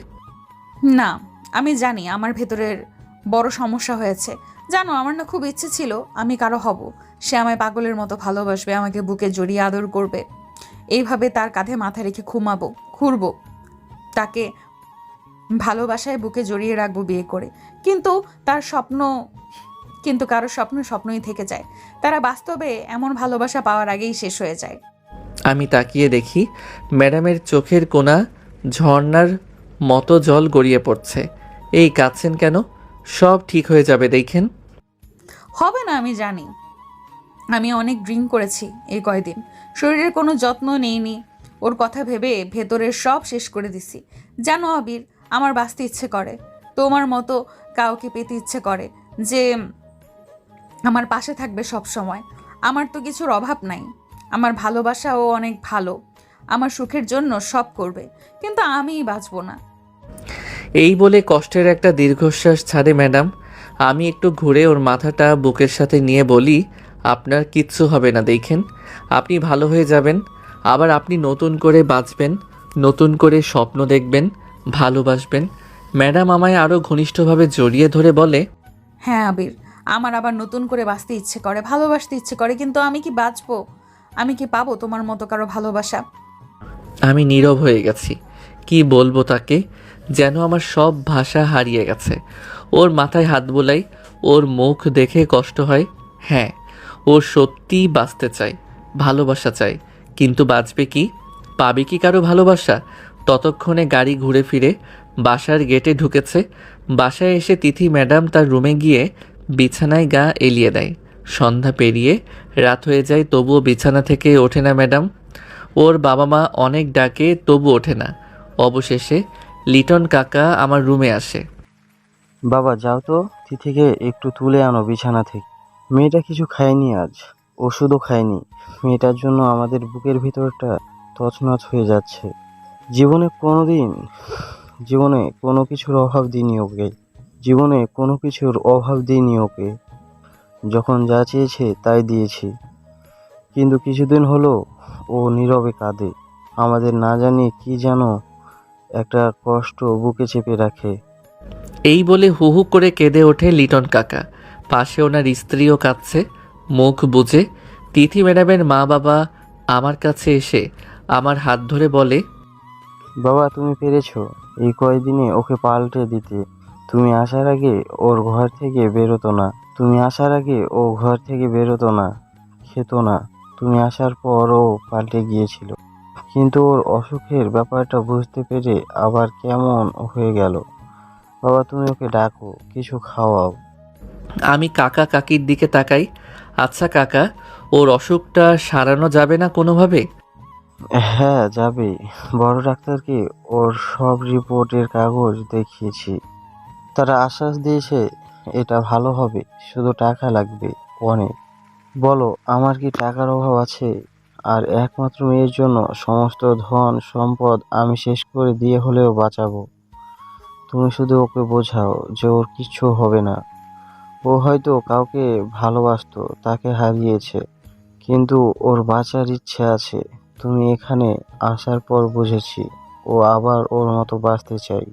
না, আমি জানি আমার ভেতরের বড় সমস্যা হয়েছে। জানো, আমার না খুব ইচ্ছে ছিল আমি কারো হব, সে আমায় পাগলের মতো ভালোবাসবে, আমাকে বুকে জড়িয়ে আদর করবে, এইভাবে তার কাঁধে মাথা রেখে ঘুরবো, তাকে ভালোবাসায় বুকে জড়িয়ে রাখবো বিয়ে করে। কিন্তু তার স্বপ্ন, কিন্তু কারো স্বপ্নই থেকে যায়। তারা বাস্তবে এমন ভালোবাসা পাওয়ার আগেই শেষ হয়ে যায়। আমি তাকিয়ে দেখি ম্যাডামের চোখের কোণা ঝর্ণার মতো জল গড়িয়ে পড়ছে। এই কাঁদছেন কেন? সব ঠিক হয়ে যাবে দেখেন। হবে না, আমি জানি। আমি অনেক ড্রিঙ্ক করেছি এই কয়দিন, শরীরের কোনো যত্ন নেইনি। ওর কথা ভেবে ভেতরের সব শেষ করে দিছি। জানো আবির, আমার বাঁচতে ইচ্ছে করে, তোমার মতো কাউকে পেতে ইচ্ছে করে, যে আমার পাশে থাকবে সব সময়। আমার তো কিছুর অভাব নাই, আমার ভালোবাসাও অনেক ভালো, আমার সুখের জন্য সব করবে, কিন্তু আমিই বাঁচবো না। এই বলে কষ্টের একটা দীর্ঘশ্বাস ছাড়ে ম্যাডাম। আমি একটু ঘুরে ওর মাথাটা বুকের সাথে নিয়ে বলি, আপনার কিচ্ছু হবে না দেখেন, আপনি ভালো হয়ে যাবেন। আবার আপনি নতুন করে বাঁচবেন, নতুন করে স্বপ্ন দেখবেন, ভালোবাসবেন। ম্যাডাম আমায় আরও ঘনিষ্ঠভাবে জড়িয়ে ধরে বলে, হ্যাঁ আবির, আমার আবার নতুন করে বাঁচতে ইচ্ছে করে, ভালোবাসতে ইচ্ছে করে, কিন্তু আমি কি বাঁচবো? আমি কি পাবো তোমার মতো কারো ভালোবাসা? আমি নীরব হয়ে গেছি। কি বলবো তাকে, যেন আমার সব ভাষা হারিয়ে গেছে। ওর মাথায় হাত বোলাই, ওর মুখ দেখে কষ্ট হয়। হ্যাঁ, ও সত্যিই বাঁচতে চায়, ভালোবাসা চায়, কিন্তু বাঁচবে কি, পাবে কি কারো ভালোবাসা? ততক্ষণে গাড়ি ঘুরে ফিরে বাসার গেটে ঢুকেছে। বাসায় এসে তিথি ম্যাডাম তার রুমে গিয়ে বিছানায় গা এলিয়ে দেয়। সন্ধ্যা পেরিয়ে রাত হয়ে যায়, তবুও বিছানা থেকে ওঠে না ম্যাডাম। ওর বাবা মা অনেক ডাকে, তবু ওঠে না। অবশেষে লিটন কাকা আমার রুমে আসে। বাবা যাও তো, তিথিকে একটু তুলে আনো বিছানা থেকে। মেয়েটা কিছু খায়নি আজ, ওষুধও খায়নি। মেয়েটার জন্য আমাদের বুকের ভিতরটা তছনছ হয়ে যাচ্ছে। জীবনে কোনো কিছুর অভাব দিইনি ওকে। যখন যা চেয়েছে তাই দিয়েছি, কিন্তু কিছুদিন হলো ও নীরবে কাঁদে। আমাদের না জানিয়ে কি যেন একটা কষ্ট বুকে চেপে রাখে। এই বলে হু হু করে কেঁদে ওঠে লিটন কাকা। পাশে ওনার স্ত্রীও কাঁদছে, মুখ বুজে। তিথি ম্যাডামের মা বাবা আমার কাছে এসে আমার হাত ধরে বলে, বাবা তুমি পেরেছো এই কয়দিনে ওকে পাল্টে দিতে। তুমি আসার আগে ও ঘর থেকে বেরোতো না, খেতো না। তুমি আসার পর ও পাল্টে গিয়েছিল, কিন্তু ওর অসুখের ব্যাপারটা বুঝতে পেরে আবার কেমন হয়ে গেল। বাবা তুমি ওকে ডাকো, কিছু খাওয়াও। আমি কাকা কাকির দিকে তাকাই। আচ্ছা কাকা, ওর অসুখটা সারানো যাবে না কোনোভাবে? হ্যাঁ যাবে, বড় ডাক্তারকে ওর সব রিপোর্টের কাগজ দেখিয়েছি, তারা আশ্বাস দিয়েছে এটা ভালো হবে, শুধু টাকা লাগবে অনেক। বলো আমার কি টাকার অভাব আছে? আর একমাত্র মেয়ের জন্য সমস্ত ধন সম্পদ আমি শেষ করে দিয়ে হলেও বাঁচাবো। তুমি শুধু ওকে বোঝাও যে ওর কিচ্ছু হবে না। ও হয়তো কাউকে ভালোবাসতো, তাকে হারিয়েছে, কিন্তু ওর বাঁচার ইচ্ছে আছে। তুমি এখানে আসার পর বুঝেছি ও আবার ওর মতো বাঁচতে চাই।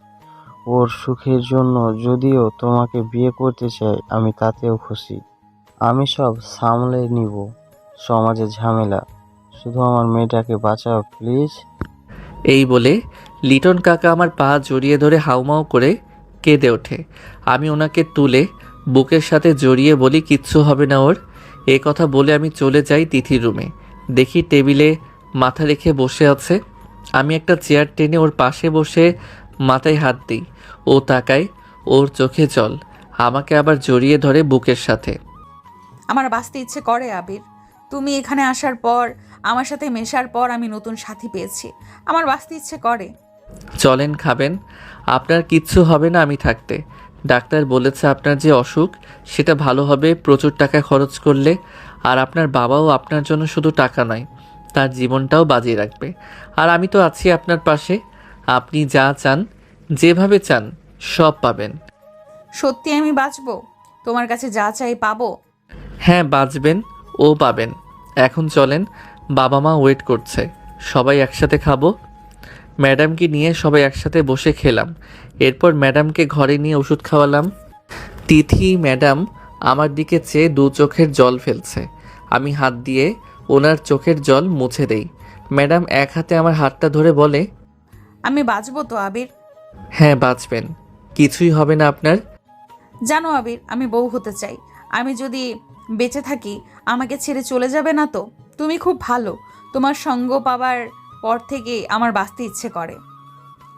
ওর সুখের জন্য যদিও তোমাকে বিয়ে করতে চাই, আমি তাতেও খুশি। আমি সব সামলে নিব, সমাজের ঝামেলা। শুধু আমার মেয়েটাকে বাঁচাও প্লিজ। এই বলে লিটন কাকা আমার পা জড়িয়ে ধরে হাউমাউ করে কেঁদে ওঠে। আমি ওনাকে তুলে বুকের সাথে জড়িয়ে বলি কিচ্ছু হবে না ওর। এই কথা বলে আমি চলে যাই তিথির রুমে। দেখি টেবিলে মাথা রেখে বসে আছে। আমি একটা চেয়ার টেনে ওর পাশে বসে মাথায় হাত দিই। ও তাকায়, ওর চোখে জল। আমাকে আবার জড়িয়ে ধরে বুকের সাথে। আমার বাঁচতে ইচ্ছে করে আবির। তুমি এখানে আসার পর, আমার সাথে মেশার পর আমি নতুন সাথী পেয়েছি। আমার বাঁচতে ইচ্ছে করে। চলেন, খাবেন। আপনার কিচ্ছু হবে না আমি থাকতে। ডাক্তার বলেছে আপনার যে অসুখ সেটা ভালো হবে প্রচুর টাকা খরচ করলে। আর আপনার বাবাও আপনার জন্য শুধু টাকা নয়, তার জীবনটাও বাজিয়ে রাখবে। আর আমি তো আছি আপনার পাশে। আপনি যা চান, যেভাবে চান, সব পাবেন। সত্যি আমি বাঁচবো? তোমার কাছে যা চাই পাবো? হ্যাঁ, বাঁচবেন ও পাবেন। এখন চলেন, বাবা মা ওয়েট করছে। সবাই একসাথে খাবো। ম্যাডামকে নিয়ে সবাই একসাথে বসে খেলাম। এরপর ম্যাডামকে ঘরে নিয়ে ওষুধ খাওয়ালাম। তিথি ম্যাডাম আমার দিকে চেয়ে দু চোখের জল ফেলছে। আমি হাত দিয়ে ওনার চোখের জল মুছে দেই। ম্যাডাম এক হাতে আমার হাতটা ধরে বলে, আমি বাঁচবো তো আবির? হ্যাঁ বাঁচবেন, কিছুই হবে না আপনার। জানো আবির, আমি বউ হতে চাই। আমি যদি বেঁচে থাকি আমাকে ছেড়ে চলে যাবে না তো? তুমি খুব ভালো। তোমার সঙ্গ পাবার পর থেকে আমার বাঁচতে ইচ্ছে করে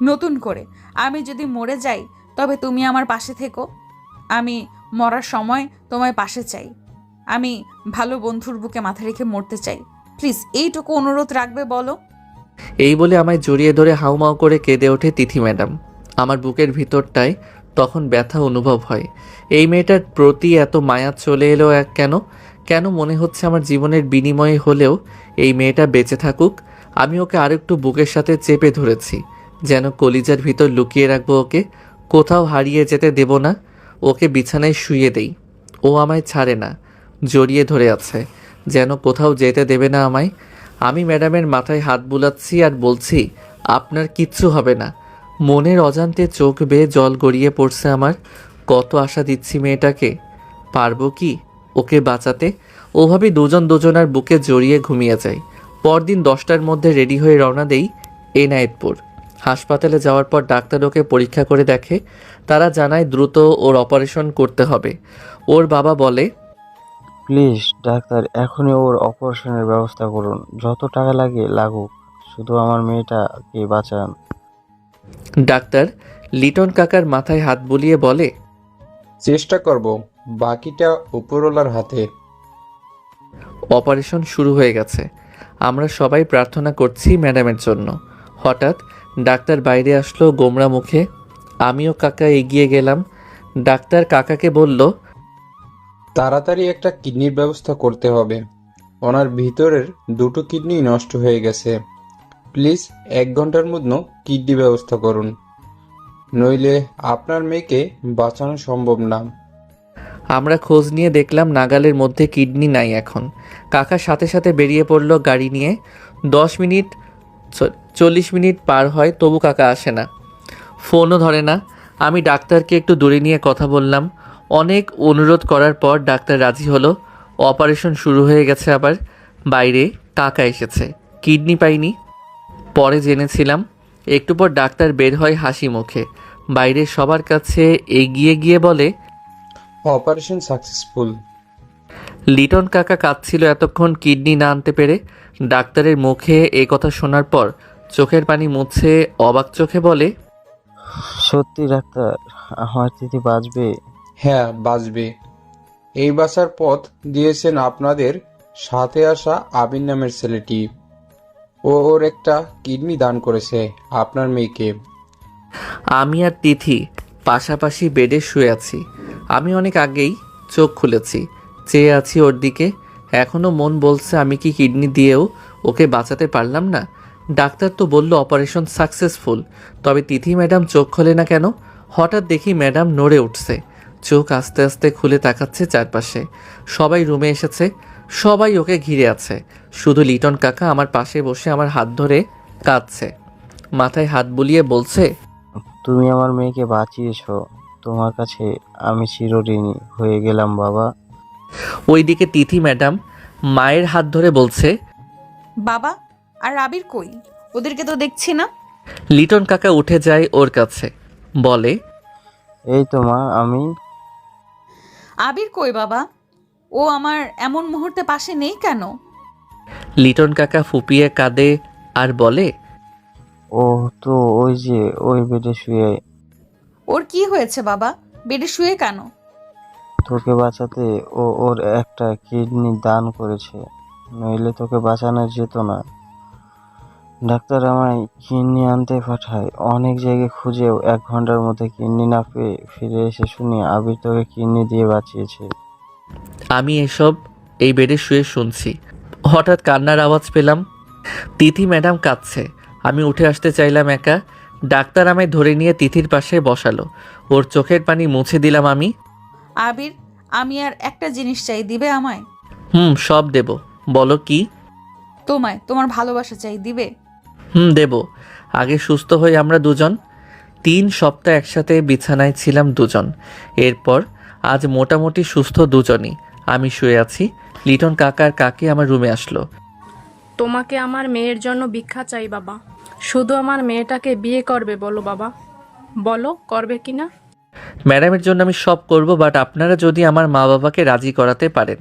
নতুন করে। আমি যদি মরে যাই তবে তুমি আমার পাশে থেকো। আমি মরার সময় তোমায় পাশে চাই। আমি ভালো বন্ধুর বুকে মাথা রেখে মরতে চাই। প্লিজ এইটুকু অনুরোধ রাখবে বলো? এই বলে আমায় জড়িয়ে ধরে হাউমাউ করে কেঁদে ওঠে তিথি ম্যাডাম। আমার বুকের ভিতরটায় তখন ব্যথা অনুভব হয়। এই মেয়েটার প্রতি এত মায়া চলে এলো কেন? কেন মনে হচ্ছে আমার জীবনের বিনিময়ে হলেও এই মেয়েটা বেঁচে থাকুক। আমি ওকে আরেকটু বুকের সাথে চেপে ধরেছি, যেন কলিজার ভিতর লুকিয়ে রাখবো ওকে, কোথাও হারিয়ে যেতে দেব না। ওকে বিছানায় শুইয়ে দেই, ও আমায় ছাড়ে না, জড়িয়ে ধরে আছে, যেন কোথাও যেতে দেবে না আমায়। আমি ম্যাডামের মাথায় হাত বুলাচ্ছি আর বলছি, আপনার কিচ্ছু হবে না। মনের অজান্তে চোখ বেয়ে জল গড়িয়ে পড়ছে আমার। কত আশা দিচ্ছি মেয়েটাকে, পারবো কি ওকে বাঁচাতে? ওভাবে দুজন দুজনার বুকে জড়িয়ে ঘুমিয়ে যাই। পরদিন 10টার মধ্যে রেডি হয়ে রওনা দেই এনায়েতপুর। হাসপাতালে যাওয়ার পর ডাক্তার ওকে পরীক্ষা করে দেখে। তারা জানায় দ্রুত ওর অপারেশন করতে হবে। ওর বাবা বলে, প্লিজ ডাক্তার, এখনই ওর অপারেশনের ব্যবস্থা করুন। যত টাকা লাগে লাগুক, শুধু আমার মেয়েটাকে বাঁচান। ডাক্তার লিটন কাকার মাথায় হাত বুলিয়ে বলে, চেষ্টা করব, বাকিটা উপরওয়ালার হাতে। অপারেশন শুরু হয়ে গেছে। আমরা সবাই প্রার্থনা করছি ম্যাডামের জন্য। হঠাৎ ডাক্তার বাইরে আসলো গোমরা মুখে। আমিও কাকা এগিয়ে গেলাম। ডাক্তার কাকাকে বলল, তাড়াতাড়ি একটা কিডনির ব্যবস্থা করতে হবে। ওনার ভিতরের দুটো কিডনি নষ্ট হয়ে গেছে। প্লিজ 1 ঘন্টার মধ্যে কিডনি ব্যবস্থা করুন, নইলে আপনার মেয়েকে বাঁচানো সম্ভব না। আমরা খোঁজ নিয়ে দেখলাম নাগালের মধ্যে কিডনি নাই এখন। কাকা সাথে সাথে বেরিয়ে পড়ল গাড়ি নিয়ে। 10 মিনিট 40 মিনিট পার হয়, তবু কাকা আসে না, ফোনও ধরে না। আমি ডাক্তারকে একটু দূরে নিয়ে কথা বললাম। অনেক অনুরোধ করার পর ডাক্তার রাজি হলো। অপারেশন শুরু হয়ে গেছে আবার। বাইরে কাকা এসেছে, কিডনি পাইনি পরে জেনেছিলাম। একটু পর ডাক্তার বের হয় হাসি মুখে, বাইরে সবার কাছে এগিয়ে গিয়ে বলে, অপারেশন সাকসেসফুল। লিটন কাকা কাঁদছিল এতক্ষণ কিডনি না আনতে পেরে। ডাক্তারের মুখে এ কথা শোনার পর চোখের পানি মুছে অবাক চোখে বলে, সত্যি ডাক্তার, আমার দিদি বাঁচবে? হ্যাঁ, বাঁচবে। এই বাঁচার পথ দিয়েছেন আপনাদের সাথে আসা আবির নামের ছেলেটি। ওর একটা কিডনি দান করেছে আপনার মেয়েকে। আমি আর তিথি পাশাপাশি বেডে শুয়ে আছি। আমি অনেক আগেই চোখ খুলেছি, চেয়ে আছি ওর দিকে। এখনও মন বলছে আমি কি কিডনি দিয়েও ওকে বাঁচাতে পারলাম না। ডাক্তার তো বলল অপারেশন সাকসেসফুল, তবে তিথি ম্যাডাম চোখ খোলে না কেন? হঠাৎ দেখি ম্যাডাম নড়ে উঠছে, চোখ আস্তে আস্তে খুলে তাকাচ্ছে চারপাশে। সবাই রুমে এসেছে, সবাই ওকে ঘিরে আছে। শুধু লিটন কাকা আমার পাশে বসে আমার হাত ধরে কাঁদছে, মাথায় হাত বুলিয়ে বলছে, তুমি আমার মেয়েকে বাঁচিয়েছো, তোমার কাছে আমি চিরঋণী হয়ে গেলাম বাবা। ওইদিকে তিথি ম্যাডাম মায়ের হাত ধরে বলছে, বাবা আর আবির কই? ওদেরকে তো দেখছি না। লিটন কাকা উঠে যায় ওর কাছে, বলে, এই তো মা, আমি। আবির কই বাবা? ও আমার এমন মুহূর্তে পাশে নেই কেন? লিটন কাকা ফুপিয়ে কাঁদে আর বলে, ও তো ওই যে ওই বেডে শুয়ে। ওর কি হয়েছে বাবা? বেডে শুয়ে কেন? তোকে বাঁচাতে ও ওর একটা কিডনি দান করেছে, নইলে তোকে বাঁচানো যেত না। ডাক্তার আমায় কিডনি আনতে পাঠায়, অনেক জায়গায় খুঁজেও 1 ঘন্টার মধ্যে কিডনি না পেয়ে ফিরে এসে শুনি আবির তোকে কিডনি দিয়ে বাঁচিয়েছে। আমি এসব এই বেডে শুয়ে শুনছি। হঠাৎ কান্নার আওয়াজ পেলাম। তিথি ম্যাডাম কাঁদছে। আমি উঠে আসতে চাইলাম একা। ডাক্তার আমায় ধরে নিয়ে তিথির পাশে বসালো। ওর চোখের পানি মুছে দিলাম আমি। আবির, আমি আর একটা জিনিস চাই, দিবে আমায়? সব দেব, বলো কি? তোমায়, তোমার ভালোবাসা চাই, দিবে? দেব। আগে সুস্থ হই আমরা দুজন। 3 সপ্তাহ একসাথে বিছানায় ছিলাম দুজন। এরপর আজ মোটামুটি সুস্থ দুজনই। আমি শুয়ে আছি, লিটন কাকার কাকি আমার রুমে আসলো। তোমাকে আমার মেয়ের জন্য ভিক্ষা চাই বাবা। শুধু আমার মেয়েটাকে বিয়ে করবে বলো বাবা, বলো করবে কি না? ম্যাডামের জন্য আমি সব করব, বাট আপনারা যদি আমার মা বাবাকে রাজি করাতে পারেন।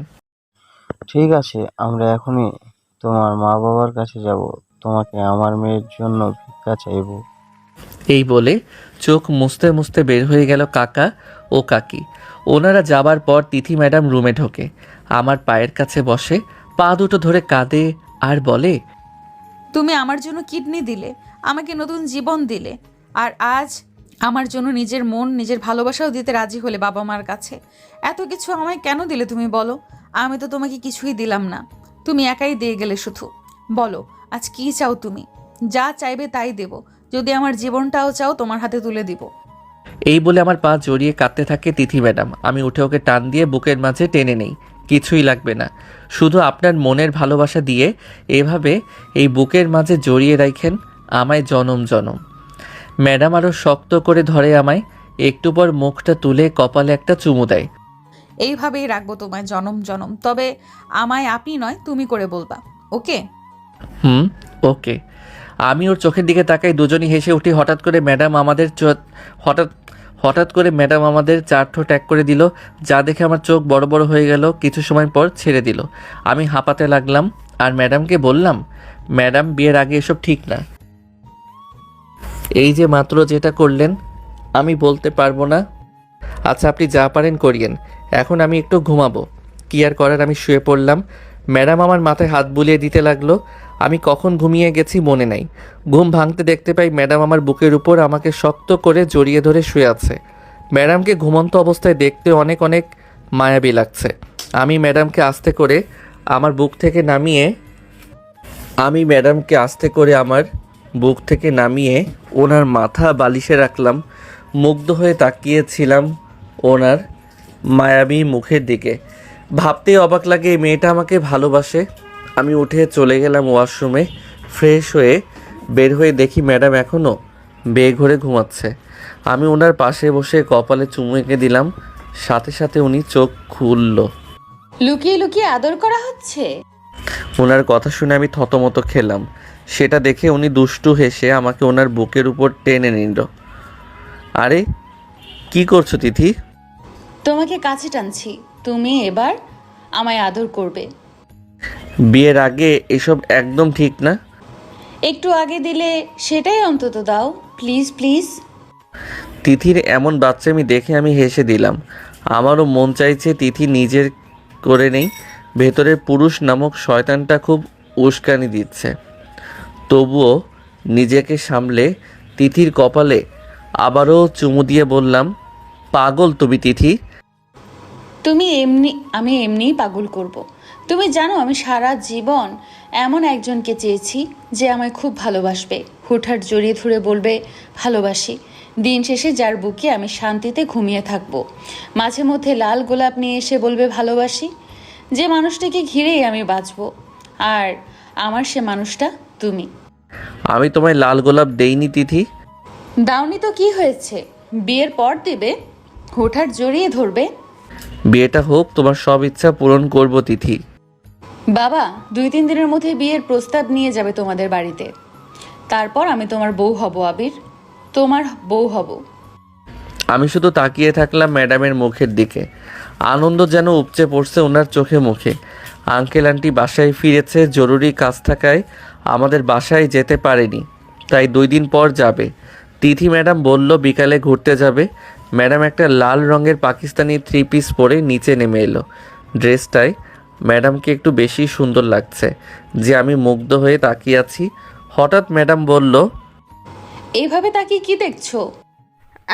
ঠিক আছে, আমরা এখনই তোমার মা বাবার কাছে যাব, তোমাকে আমার মেয়ের জন্য ভিক্ষা চাইবো। এই বলে চোখ মুছতে মুছতে বের হয়ে গেল কাকা ও কাকি। ওনারা যাবার পর তিথি ম্যাডাম রুমে ঢোকে, আমার পায়ের কাছে বসে, পা দুটো ধরে কাঁদে আর বলে, তুমি আমার জন্য কিডনি দিলে, আমাকে নতুন জীবন দিলে, আর আজ আমার জন্য নিজের মন, নিজের ভালোবাসাও দিতে রাজি হলে বাবা মার কাছে। এত কিছু আমায় কেন দিলে তুমি বলো? আমি তো তোমাকে কিছুই দিলাম না, তুমি একাই দিয়ে গেলে শুধু। বলো আজ কি চাও তুমি? যা চাইবে তাই দেব, যদি আমার জীবনটাও চাও তোমার হাতে তুলে দিব। এই বলে আমার পা জড়িয়ে কাঁদতে থাকে তিথি ম্যাডাম। আমি উঠে ওকে টান দিয়ে বুকের মাঝে টেনে নেই। কিছুই লাগবে না, শুধু আপনার মনের ভালোবাসা দিয়ে এভাবে এই বুকের মাঝে জড়িয়ে রাখেন আমায় জনম জনম। ম্যাডাম আরও শক্ত করে ধরে আমায়, একটু পর মুখটা তুলে কপালে একটা চুমু দেয়। এইভাবেই রাখবো তোমায় জনম জনম, তবে আমায় আপনি নয় তুমি করে বলবা, ওকে? ওকে। আমি ওর চোখের দিকে তাকাই, দুজনই হেসে উঠি। হঠাৎ করে ম্যাডাম আমাদের 4 ঠোঁট এক করে দিল, যা দেখে আমার চোখ বড় বড় হয়ে গেল। কিছু সময় পর ছেড়ে দিল। আমি হাঁপাতে লাগলাম আর ম্যাডামকে বললাম, ম্যাডাম বিয়ের আগে এসব ঠিক না। এই যে মাত্র যেটা করলেন আমি বলতে পারবো না। আচ্ছা আপনি যা পারেন করিয়েন, এখন আমি একটু ঘুমাবো। কি আর করার, আমি শুয়ে পড়লাম। ম্যাডাম আমার মাথায় হাত বুলিয়ে দিতে লাগলো। আমি কখন ঘুমিয়ে গেছি মনে নাই। ঘুম ভাঙতে দেখতে পাই ম্যাডাম আমার বুকের উপর আমাকে শক্ত করে জড়িয়ে ধরে শুয়ে আছে। ম্যাডামকে ঘুমন্ত অবস্থায় দেখতে অনেক অনেক মায়াবী লাগছে। আমি ম্যাডামকে আস্তে করে আমার বুক থেকে নামিয়ে ওনার মাথা বালিশে রাখলাম। মুগ্ধ হয়ে তাকিয়েছিলাম ওনার মায়াবী মুখের দিকে। ভাবতেই অবাক লাগে এই মেয়েটা আমাকে ভালোবাসে। আমি উঠে চলে গেলাম ওয়াশরুমে। ফ্রেশ হয়ে বের হয়ে দেখি ম্যাডাম এখনও বেঘরে ঘুমাচ্ছে। আমি ওনার পাশে বসে কপালে চুমু এঁকে দিলাম, সাথে সাথে উনি চোখ খুলল। লুকিয়ে লুকিয়ে আদর করা হচ্ছে? ওনার কথা শুনে আমি থতমত খেলাম। সেটা দেখে উনি দুষ্টু হেসে আমাকে ওনার বুকের উপর টেনে নিল। আরে কি করছো তিথি? তোমাকে কাছে টানছি, তুমি এবার আমায় আদর করবে। বিয়ের আগে এসব একদম ঠিক না। একটু আগে দিলে সেটাই অন্তত দাও, প্লিজ প্লিজ। তিথির এমন বাচ্চামি দেখে আমি হেসে দিলাম। আমারও মন চাইছে তিথি নিজের করে নেই। ভেতরের পুরুষ নামক শয়তানটা খুব উস্কানি দিচ্ছে। তবুও নিজেকে সামলে তিথির কপালে আবারও চুমু দিয়ে বললাম, পাগল তুমি তিথি। আমি এমনিই পাগল করব। তুমি জানো আমি সারা জীবন এমন একজনকে চেয়েছি যে আমায় খুব ভালোবাসবে, হুটহাট জড়িয়ে ধরে বলবে ভালোবাসি, দিন শেষে যার বুকে আমি শান্তিতে ঘুমিয়ে থাকবো, মাঝে মধ্যে লাল গোলাপ নিয়ে এসে বলবে ভালোবাসি। যে মানুষটাকে ঘিরেই আমি বাঁচবো, আর আমার সে মানুষটা তুমি। আমি তোমায় লাল গোলাপ দেইনি তিথি। দাওনি তো কি হয়েছে, বিয়ের পর দেবে, হুটহাট জড়িয়ে ধরবে। বিয়েটা হোক, তোমার সব ইচ্ছা পূরণ করব তিথি। বাবা 2-3 দিনের মধ্যে বিয়ের প্রস্তাব নিয়ে যাবে তোমাদের বাড়িতে, তারপর আমি তোমার বউ হব আবির, তোমার বউ হব। আমি শুধু তাকিয়ে থাকলাম ম্যাডামের মুখের দিকে। আনন্দ যেন উপচে পড়ছে ওনার চোখে মুখে। আঙ্কেল আন্টি বাসায় ফিরেছে, জরুরি কাজ থাকায় আমাদের বাসায় যেতে পারেনি, তাই 2 দিন পর যাবে। তিথি ম্যাডাম বলল বিকালে ঘুরতে যাবে। ম্যাডাম একটা লাল রঙের পাকিস্তানি 3 পিস পরে নিচে নেমে এলো। ড্রেসটায় ম্যাডামকে একটু বেশি সুন্দর লাগছে যে আমি মুগ্ধ হয়ে তাকিয়ে আছি। হঠাৎ ম্যাডাম বলল, এইভাবে তাকিয়ে কি দেখছো?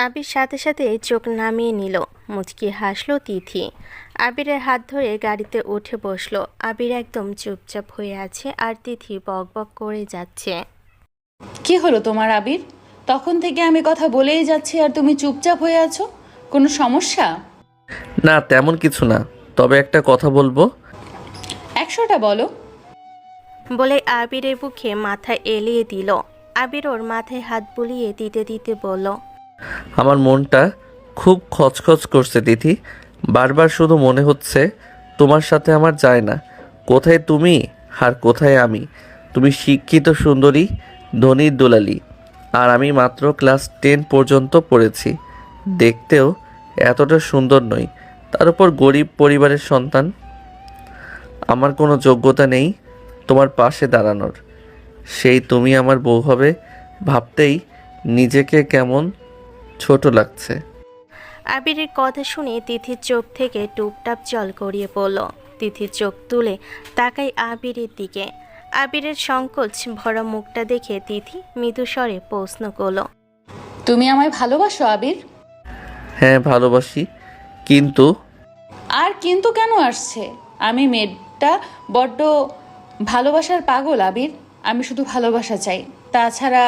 আবির সাথে সাথে চোখ নামিয়ে নিল। মুচকি হাসলো তিথি। আবিরের হাত ধরে গাড়িতে উঠে বসলো। আবির একদম চুপচাপ হয়ে আছে আর তিথি বক বক করে যাচ্ছে। কি হলো তোমার আবির? তখন থেকে আমি কথা বলেই যাচ্ছি আর তুমি চুপচাপ হয়ে আছো, কোনো সমস্যা? না তেমন কিছু না, তবে একটা কথা বলবো। 100টা বলো। বলে আবিরের বুকে মাথা এলিয়ে দিল। আবির ওর মাথায় হাত বুলিয়ে দিতে দিতে বলল, আমার মনটা খুব খচখচ করছে তিথি। বারবার শুধু মনে হচ্ছে তোমার সাথে আমার যায় না। কোথায় তুমি আর কোথায় আমি? তুমি শিক্ষিত সুন্দরী, ধনীর দুলালি, আর আমি মাত্র ক্লাস 10 পর্যন্ত পড়েছি। দেখতেও এতটা সুন্দর নই, তার উপর গরিব পরিবারের সন্তান। আমার কোনো যোগ্যতা নেই তোমার পাশে দাঁড়ানোর। সেই তুমি আমার বউ হবে ভাবতেই নিজেকে কেমন ছোট লাগছে। আবিরের কথা শুনে তিথির চোখ থেকে টুপটাপ জল গড়িয়ে পড়ল। তিথির চোখ তুলে তাকাই আবিরের দিকে। আবিরের সংকোচ ভরা মুখটা দেখে তিথি মৃদু স্বরে প্রশ্ন করল, তুমি আমায় ভালোবাসো আবির? হ্যাঁ ভালোবাসি, কিন্তু আর কিন্তু কেন আসছে? আমি মেয়েটা বড্ড ভালোবাসার পাগল আবির, আমি শুধু ভালোবাসা চাই। তাছাড়া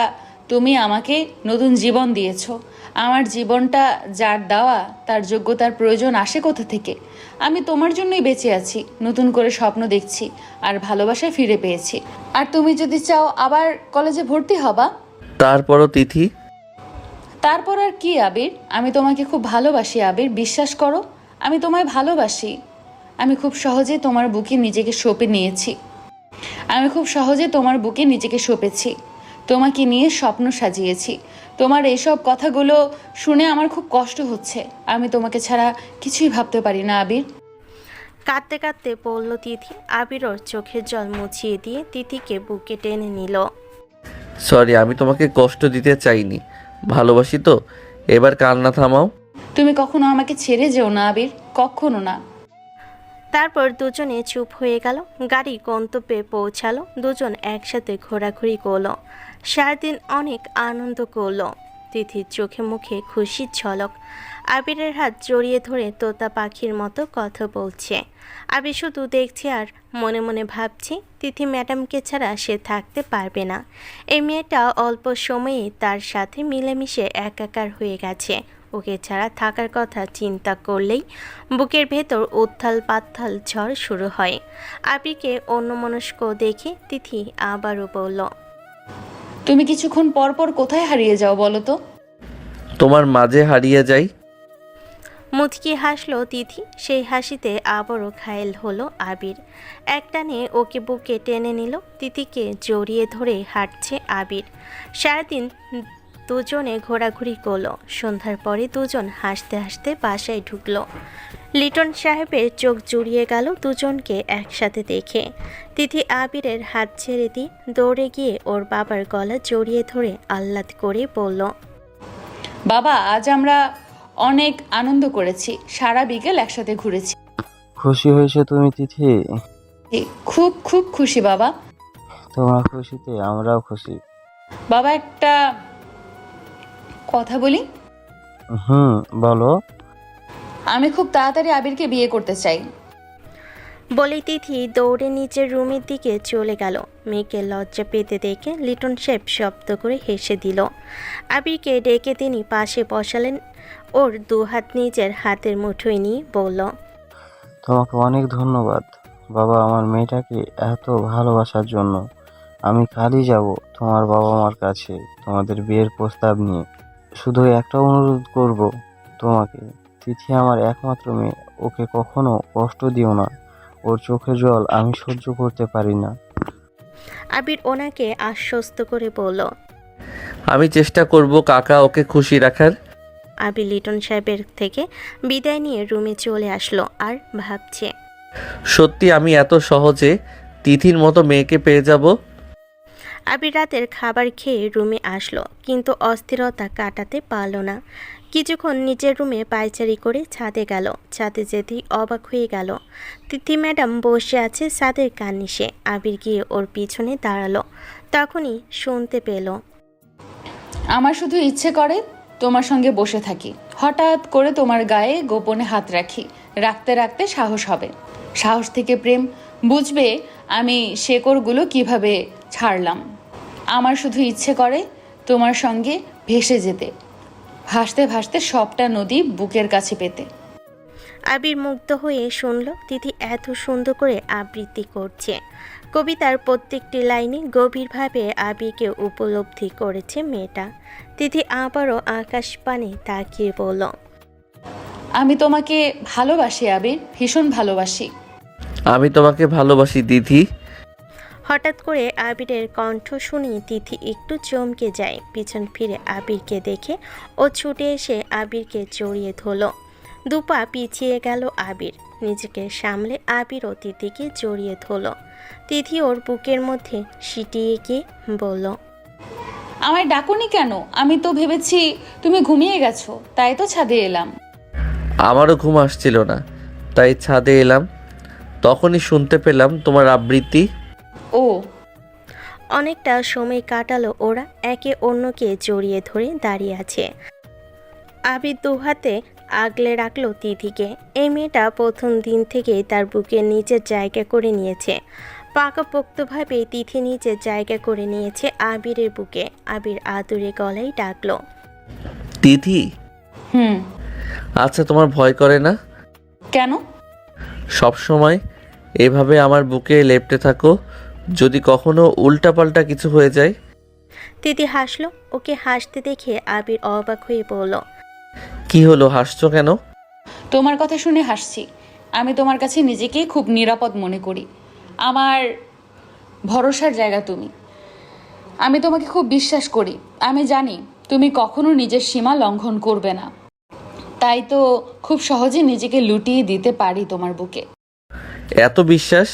তুমি আমাকে নতুন জীবন দিয়েছো, আমার জীবনটা যার দেওয়া তার যোগ্যতার প্রয়োজন আসে কোথা থেকে? আমি তোমার জন্যই বেঁচে আছি, নতুন করে স্বপ্ন দেখছি আর ভালোবাসায় ফিরে পেয়েছি। আর তুমি যদি চাও আবার কলেজে ভর্তি হবা। তারপরও তিথি। তারপর আর কি আবির, আমি তোমাকে খুব ভালোবাসি আবির, বিশ্বাস করো আমি তোমায় ভালোবাসি। আমি খুব সহজে তোমার বুকে নিজেকে সঁপে নিয়েছি, আমি খুব সহজে তোমার বুকে নিজেকে সঁপেছি, তোমাকে নিয়ে স্বপ্ন সাজিয়েছি। তোমার এইসব কথাগুলো শুনে আমার খুব কষ্ট হচ্ছে। আমি তোমাকে ছাড়া কিছুই ভাবতে পারি না আবির। কাঁদতে কাঁদতে বলল তিথি। আবির ওর চোখের জল মুছিয়ে দিয়ে তিথিকে বুকে টেনে নিল। সরি, আমি তোমাকে কষ্ট দিতে চাইনি। ভালোবাসি তো, এবার কান্না থামাও। তুমি কখনো আমাকে ছেড়ে যেও না আবির, কখনো না। তারপর দুজনে চুপ হয়ে গেল। গাড়ি গন্তব্যে পৌঁছালো। দুজন একসাথে ঘোরাঘুরি করলো। সারাদিন অনেক আনন্দ করলো। তিথির চোখে মুখে খুশির ঝলক। আবিরের হাত জড়িয়ে ধরে তোতা পাখির মতো কথা বলছে। আবির শুধু দেখছে আর মনে মনে ভাবছে তিথি ম্যাডামকে ছাড়া সে থাকতে পারবে না। এই মেয়েটা অল্প সময়ে তার সাথে মিলেমিশে একাকার হয়ে গেছে। ওকে ছাড়া থাকার কথা চিন্তা করলেই বুকের ভেতর উত্থাল পাত্থাল ঝড় শুরু হয়। আবিরকে অন্যমনস্ক দেখে তিথি আবারও বলল, তুমি কিছুক্ষণ পর পর কোথায় হারিয়ে যাও বলো তো? তোমার মাঝে হারিয়ে যাই। মুচকি হাসলো তিথি। সেই হাসিতে আবারও ঘায়েল হলো আবির। একটানে ওকে বুকে টেনে নিল। তিথিকে জড়িয়ে ধরে হাঁটছে আবির। সারাদিন দুজনে ঘোরাঘুরি করলো। সন্ধ্যার পরে দুজন হাসতে হাসতে বাসায় ঢুকলো। লিটন সাহেবের চোখ জুড়িয়ে গেল দুজনকে একসাথে দেখে। তিথি আবিরের হাত ছেড়ে দিয়ে দৌড়ে গিয়ে ওর বাবার গলা জড়িয়ে ধরে আহ্লাদ করে বলল, বাবা আজ আমরা অনেক আনন্দ করেছি, সারা বিকেল একসাথে ঘুরেছি। খুশি হয়েছে তুমি তিথি? খুব খুব খুশি বাবা। তোমার খুশিতে আমরাও খুশি। বাবা একটা কথা বলি? বলো। আমি খুব তাড়াতাড়ি আবিরকে বিয়ে করতে চাই। বলেই তিথি দৌড়ে নিচের রুমের দিকে চলে গেল। মেয়েকে লজ্জা পেতে দেখে লিটন সাহেব শব্দ করে হেসে দিল। আবিরকে ডেকে তিনি পাশে বসালেন। ওর দুহাত নিজের হাতের মুঠোয় নিয়ে বলল, তোমাকে অনেক ধন্যবাদ বাবা আমার মেয়েটাকে এত ভালোবাসার জন্য। আমি কালই যাব তোমার বাবা মার কাছে তোমাদের বিয়ের প্রস্তাব নিয়ে। শুধু একটা অনুরোধ করব তোমাকে, তিথি আমার একমাত্র মেয়ে, ওকে কখনো কষ্ট দিও না। ওর চোখের জল আমি সহ্য করতে পারি না। আবির ওনাকে আশ্বস্ত করে বলল। আমি চেষ্টা করব কাকা ওকে খুশি রাখার। আবির লিটন সাহেবের থেকে বিদায় নিয়ে রুমে চলে আসলো আর ভাবছে, সত্যি আমি এত সহজে তিথির মতো মেয়েকে পেয়ে যাব? আবির রাতের খাবার খেয়ে রুমে আসলো, কিন্তু অস্থিরতা কাটাতে পারল না। কিছুক্ষণ নিজের রুমে পায়চারি করে ছাদে গেল। ছাদে যেতেই অবাক হয়ে গেল। তিথি ম্যাডাম বসে আছে ছাদের কার্নিশে। আবির গিয়ে ওর পিছনে দাঁড়ালো। তখনই শুনতে পেল, আমার শুধু ইচ্ছে করে তোমার সঙ্গে বসে থাকি, হঠাৎ করে তোমার গায়ে গোপনে হাত রাখি, রাখতে রাখতে সাহস হবে, সাহস থেকে প্রেম, বুঝবে আমি শেকড়গুলো কিভাবে ছাড়লাম। আমার শুধু ইচ্ছে করে তোমার সঙ্গে ভেসে যেতে, ভাসতে ভাসতে সবটা নদী বুকের কাছে পেতে। আবির মুগ্ধ হয়ে শুনল তিথি এত সুন্দর করে আবৃত্তি করছে। কবিতার প্রত্যেকটি লাইনে গভীরভাবে আবিরকে উপলব্ধি করেছে মেয়েটা। তিথি আবারও আকাশ পানে তাকিয়ে বলল, আমি তোমাকে ভালোবাসি আবির, ভীষণ ভালোবাসি। আমি তোমাকে ভালোবাসি দিদি। হঠাৎ করে আবিরের কণ্ঠ শুনে তিথি একটু চমকে যায়। পিছন ফিরে আবিরকে দেখে ও ছুটে এসে আবিরকে জড়িয়ে ধরল। দুপা পিছিয়ে গেল আবির। নিজেকে সামলে আবির ও তিথিকে জড়িয়ে ধরল। তিথি ওর বুকের মধ্যে সিটিয়ে গিয়ে বলল, আমায় ডাকুনি কেন? আমি তো ভেবেছি তুমি ঘুমিয়ে গেছো, তাই তো ছাদে এলাম। আমারও ঘুম আসছিল না, তাই ছাদে এলাম। তখনই শুনতে পেলাম তোমার আবৃত্তি। ও, অনেকটা সময় কাটালো ওরা একে অন্যকে জড়িয়ে ধরে দাঁড়িয়ে আছে। আবির দুহাতে আগলে রাখলো তিথিকে। এই মেয়েটা প্রথম দিন থেকেই তার বুকের নিচে জায়গা করে নিয়েছে। পাকাপোক্তভাবে তিথি নিচে জায়গা করে নিয়েছে আবিরের বুকে। আবির আদুরে গলায় ডাকলো, তিথি। হুম। আচ্ছা, তোমার ভয় করে না? কেন? সব সময় এভাবে আমার বুকে লেপ্টে থাকো, যদি কখনো উল্টাপাল্টা কিছু হয়ে যায়। তিথি হাসলো। ওকে হাসতে দেখে আবির অবাক হয়ে বলল, কি হলো, হাসছো কেন? তোমার কথা শুনে হাসছি। আমি তোমার কাছে নিজেকেই খুব নিরাপদ মনে করি। আমার ভরসার জায়গা তুমি। আমি তোমাকে খুব বিশ্বাস করি। আমি জানি তুমি কখনো নিজের সীমা লঙ্ঘন করবে না, তাই তো খুব সহজে নিজেকে লুটিয়ে দিতে পারি তোমার বুকে। এত বিশ্বাস?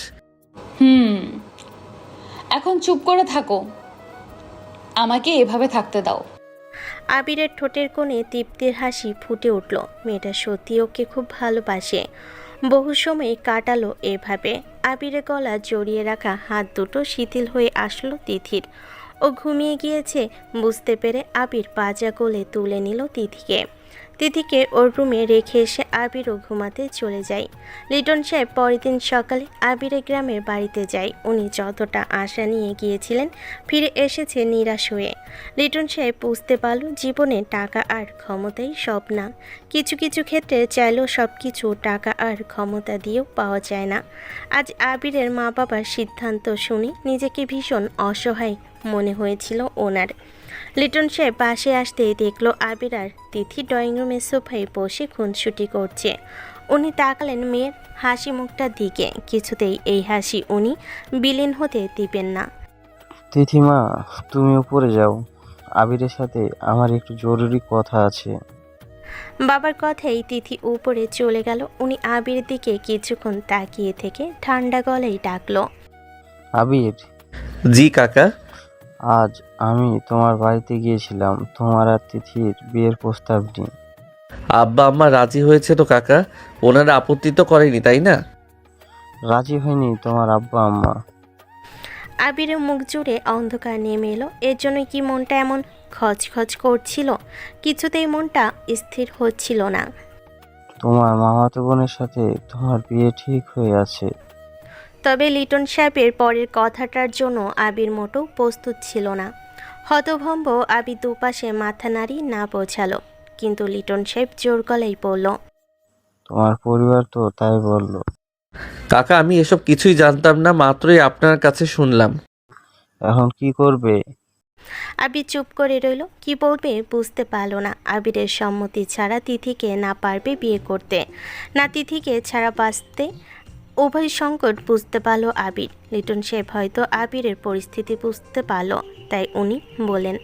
এখন চুপ করে থাকো, আমাকে এভাবে থাকতে দাও। আবিরের ঠোঁটের কোণে তৃপ্তির হাসি ফুটে উঠল। মেয়েটা সত্যি ওকে খুব ভালোবাসে। বহু সময় কাটালো এভাবে। আবিরের গলা জড়িয়ে রাখা হাত দুটো শিথিল হয়ে আসলো তিথির। ও ঘুমিয়ে গিয়েছে বুঝতে পেরে আবির পাজা কোলে তুলে নিল তিথিকে। তিথিকে ওর রুমে রেখে এসে আবিরও ঘুমাতে চলে যায়। লিটন সাহেব পরের দিন সকালে আবিরের গ্রামের বাড়িতে যায়। উনি যতটা আশা নিয়ে গিয়েছিলেন ফিরে এসেছে নিরাশ হয়ে। লিটন সাহেব বুঝতে পারল জীবনে টাকা আর ক্ষমতাই সব না। কিছু কিছু ক্ষেত্রে চাইলেও সব কিছু টাকা আর ক্ষমতা দিয়েও পাওয়া যায় না। আজ আবিরের মা বাবার সিদ্ধান্ত শুনে নিজেকে ভীষণ অসহায় মনে হয়েছিল ওনার। লিটন সাহেব পাশে আসতেই দেখলো আবির আর তিথি ড্রয়িং রুমের সোফায় বসে খুনসুটি করছে। উনি তাকালেন মেয়ের হাসি মুখটার দিকে। কিছুতেই এই হাসি উনি বিলীন হতে দিবেন না। তিথিমা, তুমি উপরে যাও, আবিরের সাথে আমার একটু জরুরি কথা আছে। বাবার কথাই তিথি উপরে চলে গেল। উনি আবিরের দিকে কিছুক্ষণ তাকিয়ে থেকে ঠান্ডা গলায় ডাকলো, আবির। জি কাকা। আজ আমি তোমার বাড়িতে গিয়েছিলাম তোমার আর তিথির বিয়ের প্রস্তাব নিয়ে। আব্বা আম্মা রাজি হয়েছে তো কাকা? ওনারা আপত্তি তো করেনি, তাই না? রাজি হয়নি তোমার আব্বা আম্মা? আবিরের মুখ জুড়ে অন্ধকার নেমে এলো। এর জন্য কি মনটা এমন খচখচ করছিল? কিছুতেই মনটা স্থির হচ্ছিল না। তোমার মামাতো বোনের সাথে তোমার বিয়ে ঠিক হয়ে আছে, তবে লিটন সাহেবের পরের কথাটার জন্য আবির মোটেও প্রস্তুত ছিল না। হতভম্ব আবির দুপাশে মাথা নাড়ি না বোঝালো, কিন্তু লিটন সাহেব জোর গলায় বলল, তোমার পরিবার তো তাই বলল। কাকা আমি এসব কিছুই জানতাম না, মাত্রই আপনার কাছে শুনলাম। এখন কি করবে? আবির চুপ করে রইল। কি বলবে বুঝতে পারল না। আবিরের সম্মতি ছাড়া তিথিকে না পারবে বিয়ে করতে, না তিথিকে ছাড়া বাঁচতে। উভয় সংকট বুঝতে পারল আবির। লিটন সাহেব হয়তো আবিরের পরিস্থিতি বুঝতে পারল, তাই উনি বলেন,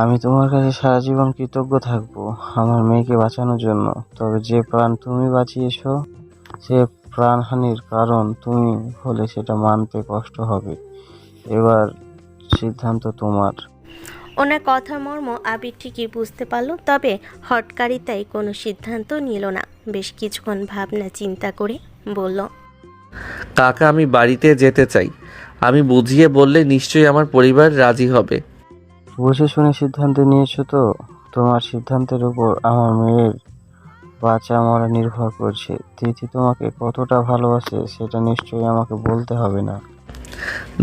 আমি তোমার কাছে সারা জীবন কৃতজ্ঞ থাকবো আমার মেয়েকে বাঁচানোর জন্য। তবে যে প্রাণ তুমি বাঁচিয়েছো, সে প্রাণহানির কারণ তুমি হলে সেটা মানতে কষ্ট হবে। এবার সিদ্ধান্ত তোমার। ওনার কথার মর্ম আবির ঠিকই বুঝতে পারল, তবে হটকারিতায় কোনো সিদ্ধান্ত নিল না। বেশ কিছুক্ষণ ভাবনা চিন্তা করে বলল, কাকা আমি বাড়িতে যেতে চাই। আমি বুঝিয়ে বললে নিশ্চয়ই আমার পরিবার রাজি হবে। বুঝে শুনে সিদ্ধান্ত নিয়েছো তো? তোমার সিদ্ধান্তের উপর আমার মেয়ের বাঁচা মরা নির্ভর করছে। তিথি তোমাকে কতটা ভালোবাসে সেটা নিশ্চয়ই আমাকে বলতে হবে না।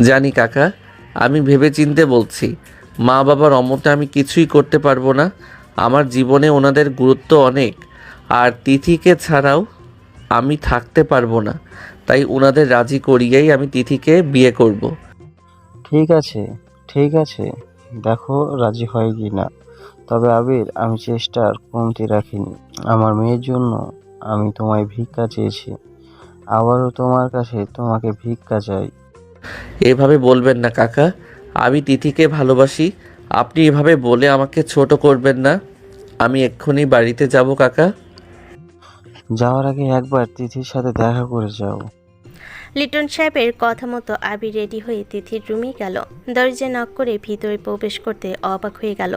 জানি কাকা, আমি ভেবেচিন্তে বলছি। মা বাবার অমতে আমি কিছুই করতে পারবো না। আমার জীবনে ওনাদের গুরুত্ব অনেক, আর তিথিকে ছাড়াও আমি থাকতে পারবো না। তাই ওনাদের রাজি করিয়েই আমি তিথিকে বিয়ে করব। ঠিক আছে, ঠিক আছে, দেখো রাজি হয় কি না। তবে আবির, আমি চেষ্টার কমতি রাখিনি। আমার মেয়ের জন্য আমি তোমায় ভিক্ষা চেয়েছি, আবারও তোমার কাছে তোমাকে ভিক্ষা চাই। এভাবে বলবেন না কাকা, আমি তিথিকে ভালোবাসি। আপনি এভাবে বলে আমাকে ছোট করবেন না। আমি এক্ষুনি বাড়িতে যাব কাকা। যাওয়ার আগে একবার তিথির সাথে দেখা করে যাও। লিটন সাহেবের কথা মতো আবির রেডি হয়ে তিথির রুমে গেল। দরজা নক করে ভিতরে প্রবেশ করতে অবাক হয়ে গেল।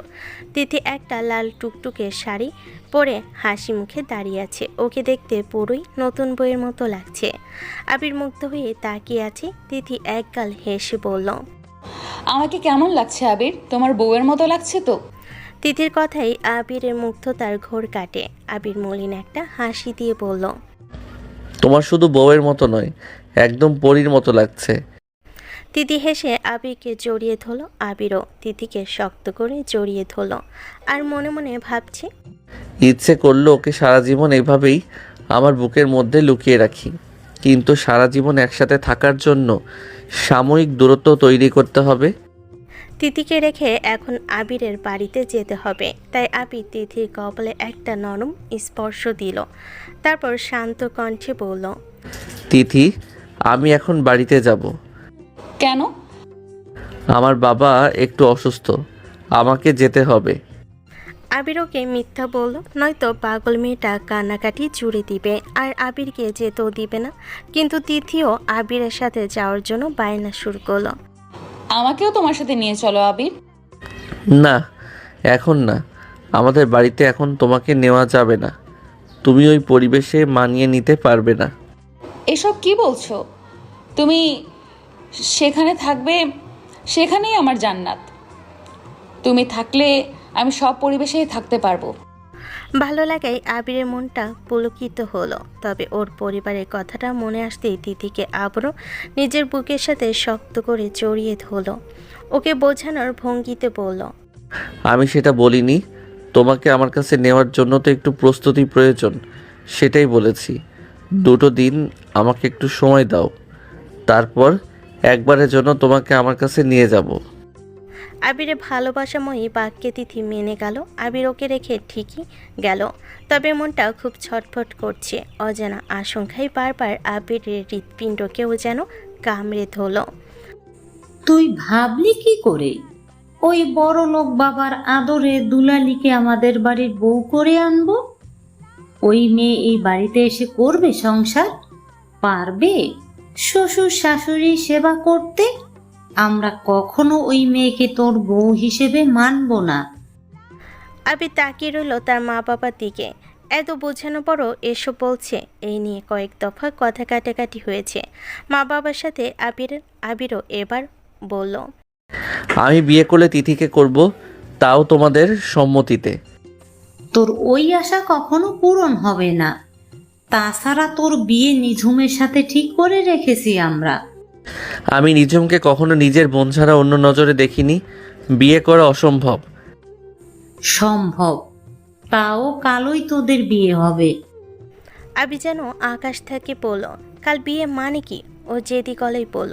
তিথি একটা লাল টুকটুকে শাড়ি পরে হাসি মুখে দাঁড়িয়ে আছে। ওকে দেখতে পুরোই নতুন বইয়ের মতো লাগছে। আবির মুগ্ধ হয়ে তাকিয়ে আছে। তিথি একগাল হেসে বলল, আমাকে কেমন লাগছে আবির? তোমার বউয়ের মতো লাগছে তো? তিথির কথাই আবিরের মুগ্ধতার ঘোর কাটে। আবির মলিন একটা হাসি দিয়ে বলল, তোমার শুধু বউয়ের মতো নয়, একদম পরীর মতো লাগছে। তিথি হেসে আবিরকে জড়িয়ে ধরল। আবিরও তিথিকে শক্ত করে জড়িয়ে ধরল, আর মনে মনে ভাবছে, ইচ্ছে করলো ওকে সারা জীবন এভাবেই আমার বুকের মধ্যে লুকিয়ে রাখি, কিন্তু সারা জীবন একসাথে থাকার জন্য সাময়িক দূরত্ব তৈরি করতে হবে। তিথিকে রেখে এখন আবিরের বাড়িতে যেতে হবে। তাই আবির তিথির কপালে একটা নরম স্পর্শ দিল। তারপর শান্ত কণ্ঠে বলল, তিথি, আমি এখন বাড়িতে যাব। কেন? আমার বাবা একটু অসুস্থ, আমাকে যেতে হবে। আবির ওকে মিথ্যা বলল, নয়তো পাগল মেয়েটা কান্নাকাটি জুড়ে দিবে আর আবিরকে যেতেও দিবে না। কিন্তু তিথিও আবিরের সাথে যাওয়ার জন্য বায়না শুরু করলো। আমাকেও তোমার সাথে নিয়ে চলো আবির। না, এখন না। আমাদের বাড়িতে এখন তোমাকে নেওয়া যাবে না। তুমি ওই পরিবেশে মানিয়ে নিতে পারবে না। এসব কি বলছো? তুমি সেখানে থাকবে, সেখানেই আমার জান্নাত। তুমি থাকলে আমি সব পরিবেশেই থাকতে পারবো। ভালো লাগায় আবিরের মনটা পুলকিত হলো। তবে ওর পরিবারের কথাটা মনে আসতেই তিথিকে আবারও নিজের বুকের সাথে শক্ত করে জড়িয়ে ধরলো। ওকে বোঝানোর ভঙ্গিতে বলল, আমি সেটা বলিনি। তোমাকে আমার কাছে নেওয়ার জন্য তো একটু প্রস্তুতি প্রয়োজন, সেটাই বলেছি। 2 দিন আমাকে একটু সময় দাও, তারপর একবারের জন্য তোমাকে আমার কাছে নিয়ে যাব। আবিরের ভালোবাসাময়ী বাক্যে তিথি মেনে গেল। আবির ওকে রেখে ঠিকই গেল, তবে মনটা খুব ছটফট করছে। অজানা আশঙ্কায় বারবার আবিরের হৃৎপিণ্ডকেও যেন কামড়ে ধরল। তুই ভাবলি কি করে ওই বড় লোক বাবার আদরে দুলালিকে আমাদের বাড়ির বউ করে আনবো? ওই মেয়ে এই বাড়িতে এসে করবে সংসার? পারবে শ্বশুর শাশুড়ি সেবা করতে? আমরা কখনো ওই মেয়েকে তোর বউ হিসেবে মানব না। আবির তাকিয়ে রইল তার মা বাবার দিকে। এত বোঝানো পরও এসব বলছে। এই নিয়ে কয়েক দফা কথা কাটাকাটি হয়েছে মা বাবার সাথে। আবিরও এবার বলল, আমি বিয়ে করলে তিথিকে করব, তাও তোমাদের সম্মতিতে। তোর ওই আশা কখনো পূরণ হবে না। তাছাড়া তোর বিয়ে নিঝুমের সাথে ঠিক করে রেখেছি আমরা। আমি নিঝুমকে কখনো নিজের বোন ছাড়া অন্য নজরে দেখিনি। বিয়ে করা অসম্ভব। সম্ভব, তাও কালই তোদের বিয়ে হবে। আবি যেন আকাশ থেকে পড়ল। কাল বিয়ে মানে কি? ও জেদি গলায় পড়ল।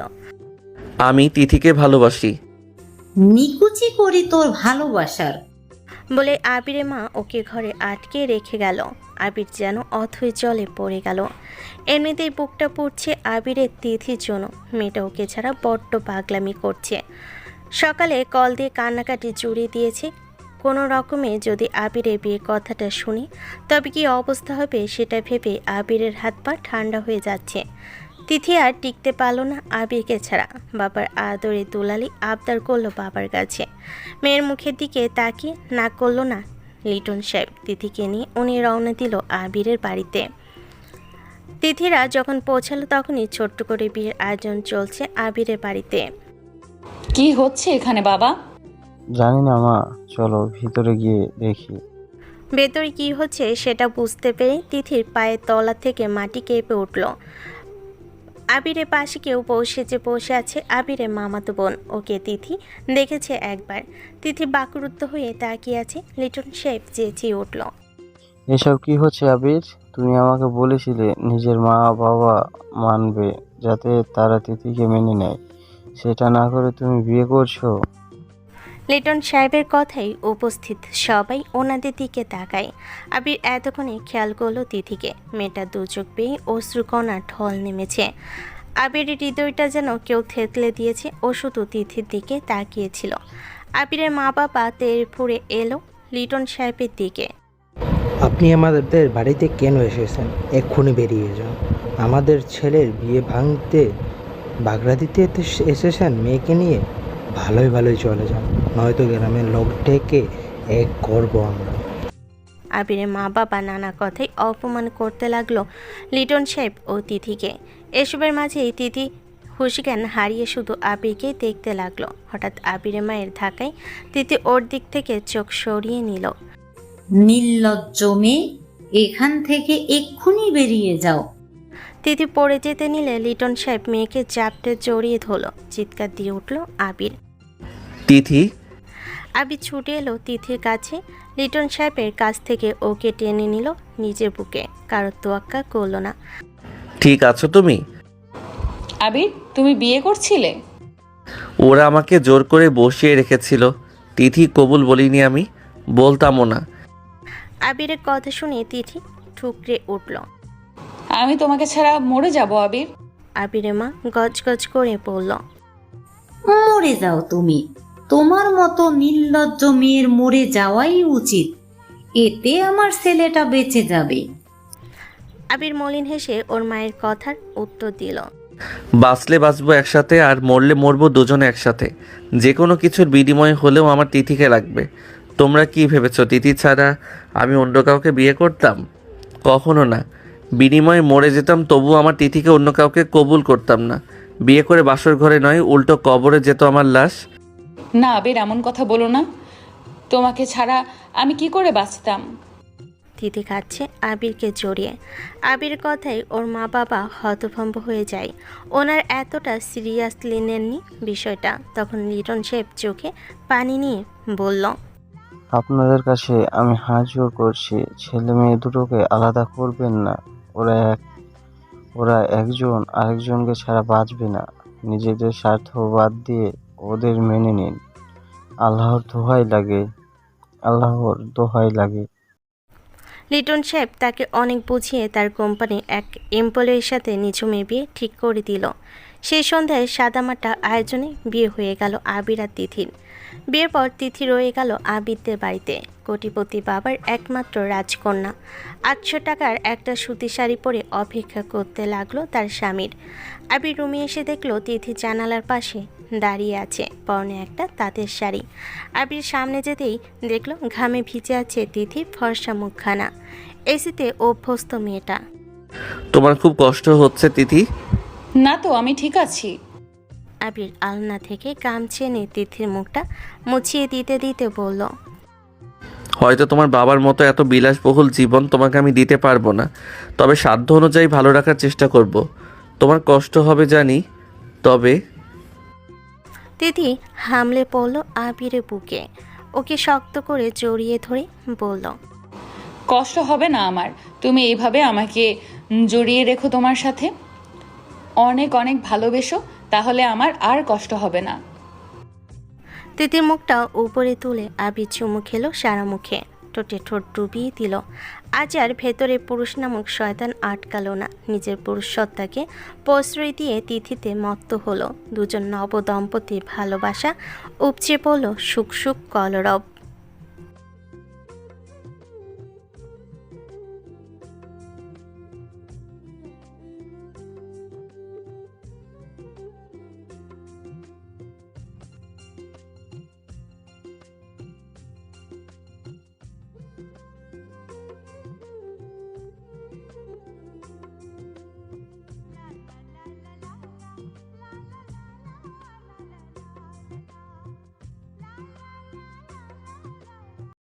আমি তিথিকে ভালোবাসি। নিকুচি করি তোর ভালোবাসার। বলে আবিরের মা ওকে ঘরে আটকে রেখে গেল। আবির যেন অথই জলে পড়ে গেল। এমনিতেই বুকটা পুড়ছে আবিরের তিথির জন্য। মেয়েটা ওকে ছাড়া বড্ড পাগলামি করছে। সকালে কল দিয়ে কান্নাকাটি জুড়িয়ে দিয়েছে। কোনো রকমে যদি আবিরের বিয়ে কথাটা শুনি তবে কি অবস্থা হবে সেটা ভেবে আবিরের হাত পা ঠান্ডা হয়ে যাচ্ছে। তিথি আর টিকতে পারল না আবিরকে ছাড়া। বাবার আদরে দুলালি আবদার করলো বাবার কাছে। মেয়ের মুখের দিকে তাকিয়ে না করলো না লিটন সাহেব। তিথিকে নিয়ে উনি রওনা দিল আবিরের বাড়িতে। তিথিরা যখন পৌঁছালো তখনই ছোট্ট করে বিয়ের আয়োজন চলছে আবিরের বাড়িতে। কি হচ্ছে এখানে বাবা? জানি না মা, চলো ভিতরে গিয়ে দেখি। ভেতরে কি হচ্ছে সেটা বুঝতে পেরে তিথির পায়ের তলা থেকে মাটি কেঁপে উঠল। আবিরের পাশে কেউ বসে আছে আবিরের মামাতো বোন। ওকে তিথি দেখেছে একবার। তিথি বাকরুদ্ধ হয়ে তাকিয়ে আছে। লিটন সাহেব চেঁচিয়ে উঠল। এসব কি হচ্ছে আবির? তুমি আমাকে বলেছিলে নিজের মা বাবা মানবে যাতে তারা তিথিকে মেনে নেয়, সেটা না করে তুমি বিয়ে করছো। লিটন সাহেবের কথাই উপস্থিত সবাই ওনাদের দিকে তাকায়। আবির এতক্ষণে খেয়াল করলো তিথিকে। মেয়েটা দু চোখ পেয়ে অশ্রুকণা ঢল নেমেছে। আবিরের হৃদয়টা যেন কেউ থেতলে দিয়েছে। ও শুধু তিথির দিকে তাকিয়েছিল। আবিরের মা বাবা তেড়ে ফুঁড়ে এলো লিটন সাহেবের দিকে। আপনি আমাদের বাড়িতে কেন এসেছেন? এক্ষুনি বেরিয়ে যান। আমাদের ছেলের বিয়ে ভাঙতে বাগড়া দিতে এসেছেন মেয়েকে নিয়ে? ভালোই ভালোই চলে যান, নয়তো গ্রামের লোক ডেকে এক করবো আমরা। আবিরের মা বাবা নানা কথাই অপমান করতে লাগলো লিটন সাহেব ও তিথিকে। এসবের মাঝেই তিথি হুশজ্ঞান হারিয়ে শুধু আবিরকে দেখতে লাগলো। হঠাৎ আবিরের মায়ের ধাক্কায় তিথি ওর দিক থেকে চোখ সরিয়ে নিল। নির্লজ্জ মেয়ে, এখান থেকে এক্ষুনি বেরিয়ে যাও। তিথি পড়ে যেতে নিলে লিটন সাহেব মেয়েকে চাপটে জড়িয়ে ধরলো। চিৎকার দিয়ে উঠল আবির। তিথি। আবির ছুটে এলো তিথির কাছে। লিটন সাহেবের কাছ থেকে ওকে টেনে নিল নিজের বুকে। কারোর তোয়াক্কা করলো না। ঠিক আছো তুমি? আবির, তুমি বিয়ে করছিলে? ওরা আমাকে জোর করে বসিয়ে রেখেছিল। তিথি কবুল বলিনি, আমি বলতামও না। আবিরের কথা শুনে তিথি ঠুকরে উঠল। আমি তোমাকে ছাড়া মরে যাব আবির। আবিরের মা গজগজ করে পড়ল। মরে যাও তুমি। তোমার মতো নির্লজ্জ মেয়ের মরে যাওয়াই উচিত। এতে আমার ছেলেটা বেঁচে যাবে। আবির মলিন হেসে ওর মায়ের কথার উত্তর দিল। বাঁচলে বাঁচবো একসাথে, আর মরলে মরবো দুজনে একসাথে। যে কোনো কিছুর বিনিময়ে হলেও আমার তিথিকে লাগবে। তোমরা কি ভেবেছো তিথি ছাড়া আমি অন্য কাউকে বিয়ে করতাম? কখনো না। বিনিময়ে মরে যেতাম, তবুও আমার তিথিকে অন্য কাউকে কবুল করতাম না। বিয়ে করে বাসর ঘরে নয়, উল্টো কবরে যেত আমার লাশ। না আবির, এমন কথা বলো না। তোমাকে ছাড়া আমি কি করে বাঁচতাম? তিথি খাচ্ছে আবিরকে জড়িয়ে। আবির কথায় ওর মা বাবা হতভম্ব হয়ে যায়। ওনার এতটা সিরিয়াসলি নেননি বিষয়টা। তখন লিটন সাহেব চোখে পানি নিয়ে বলল। আপনাদের কাছে আমি হাত জোড় করছি, ছেলে মেয়ে দুটোকে আলাদা করবেন না। ওরা একজন আরেকজনকে ছাড়া বাঁচবে না। নিজেদের স্বার্থ বাদ দিয়ে ওদের মেনে নিন। আল্লাহর দোহাই লাগে। লিটন সাহেব তাকে অনেক বুঝিয়ে তার কোম্পানির এক এমপ্লয়ির সাথে নিঝুমের বিয়ে ঠিক করে দিল। সেই সন্ধ্যায় সাদামাটা আয়োজনে বিয়ে হয়ে গেল আবির আর তিথির। বিয়ের পর তিথি রয়ে গেল আবিরদের বাড়িতে। কোটিপতি বাবার একমাত্র রাজকন্যা। 800 টাকার একটা সুতি শাড়ি পরে অপেক্ষা করতে লাগলো তার স্বামীর। আবির রুমে এসে দেখলো তিথি জানালার পাশে দাঁড়িয়ে আছে, পরনে একটা তাঁতের শাড়ি। আবির সামনে যেতেই দেখলো ঘামে ভিজে আছে তিথির ফর্সা মুখখানা। এসিতে অভ্যস্ত মেয়েটা। তোমার খুব কষ্ট হচ্ছে তিথি? না তো, আমি ঠিক আছি। আবির আলনা থেকে গামছা এনে তিথির মুখটা মুছিয়ে দিতে দিতে বলল। হয়তো তোমার বাবার মতো এত বিলাসবহুল জীবন তোমাকে আমি দিতে পারবো না, তবে সাধ্য অনুযায়ী ভালো রাখার চেষ্টা করব। তোমার কষ্ট হবে জানি, তবে তিথি হামলে পড়ল আবিরের বুকে, ওকে শক্ত করে জড়িয়ে ধরে বলল, কষ্ট হবে না আমার, তুমি এইভাবে আমাকে জড়িয়ে রেখো তোমার সাথে, অনেক অনেক ভালোবেসো, তাহলে আমার আর কষ্ট হবে না। তিতির মুখটা উপরে তুলে আবির চুমু খেলো সারা মুখে, ঠোঁটে ঠোঁট ডুবিয়ে দিল। আজ আর ভেতরে পুরুষ নামক শয়তান আটকালো না, নিজের পুরুষ সত্তাকে প্রশ্রয় দিয়ে তিথিতে মত্ত হলো। দুজন নব দম্পতির ভালোবাসা উপচে পড়ল সুখ সুখ কলরব।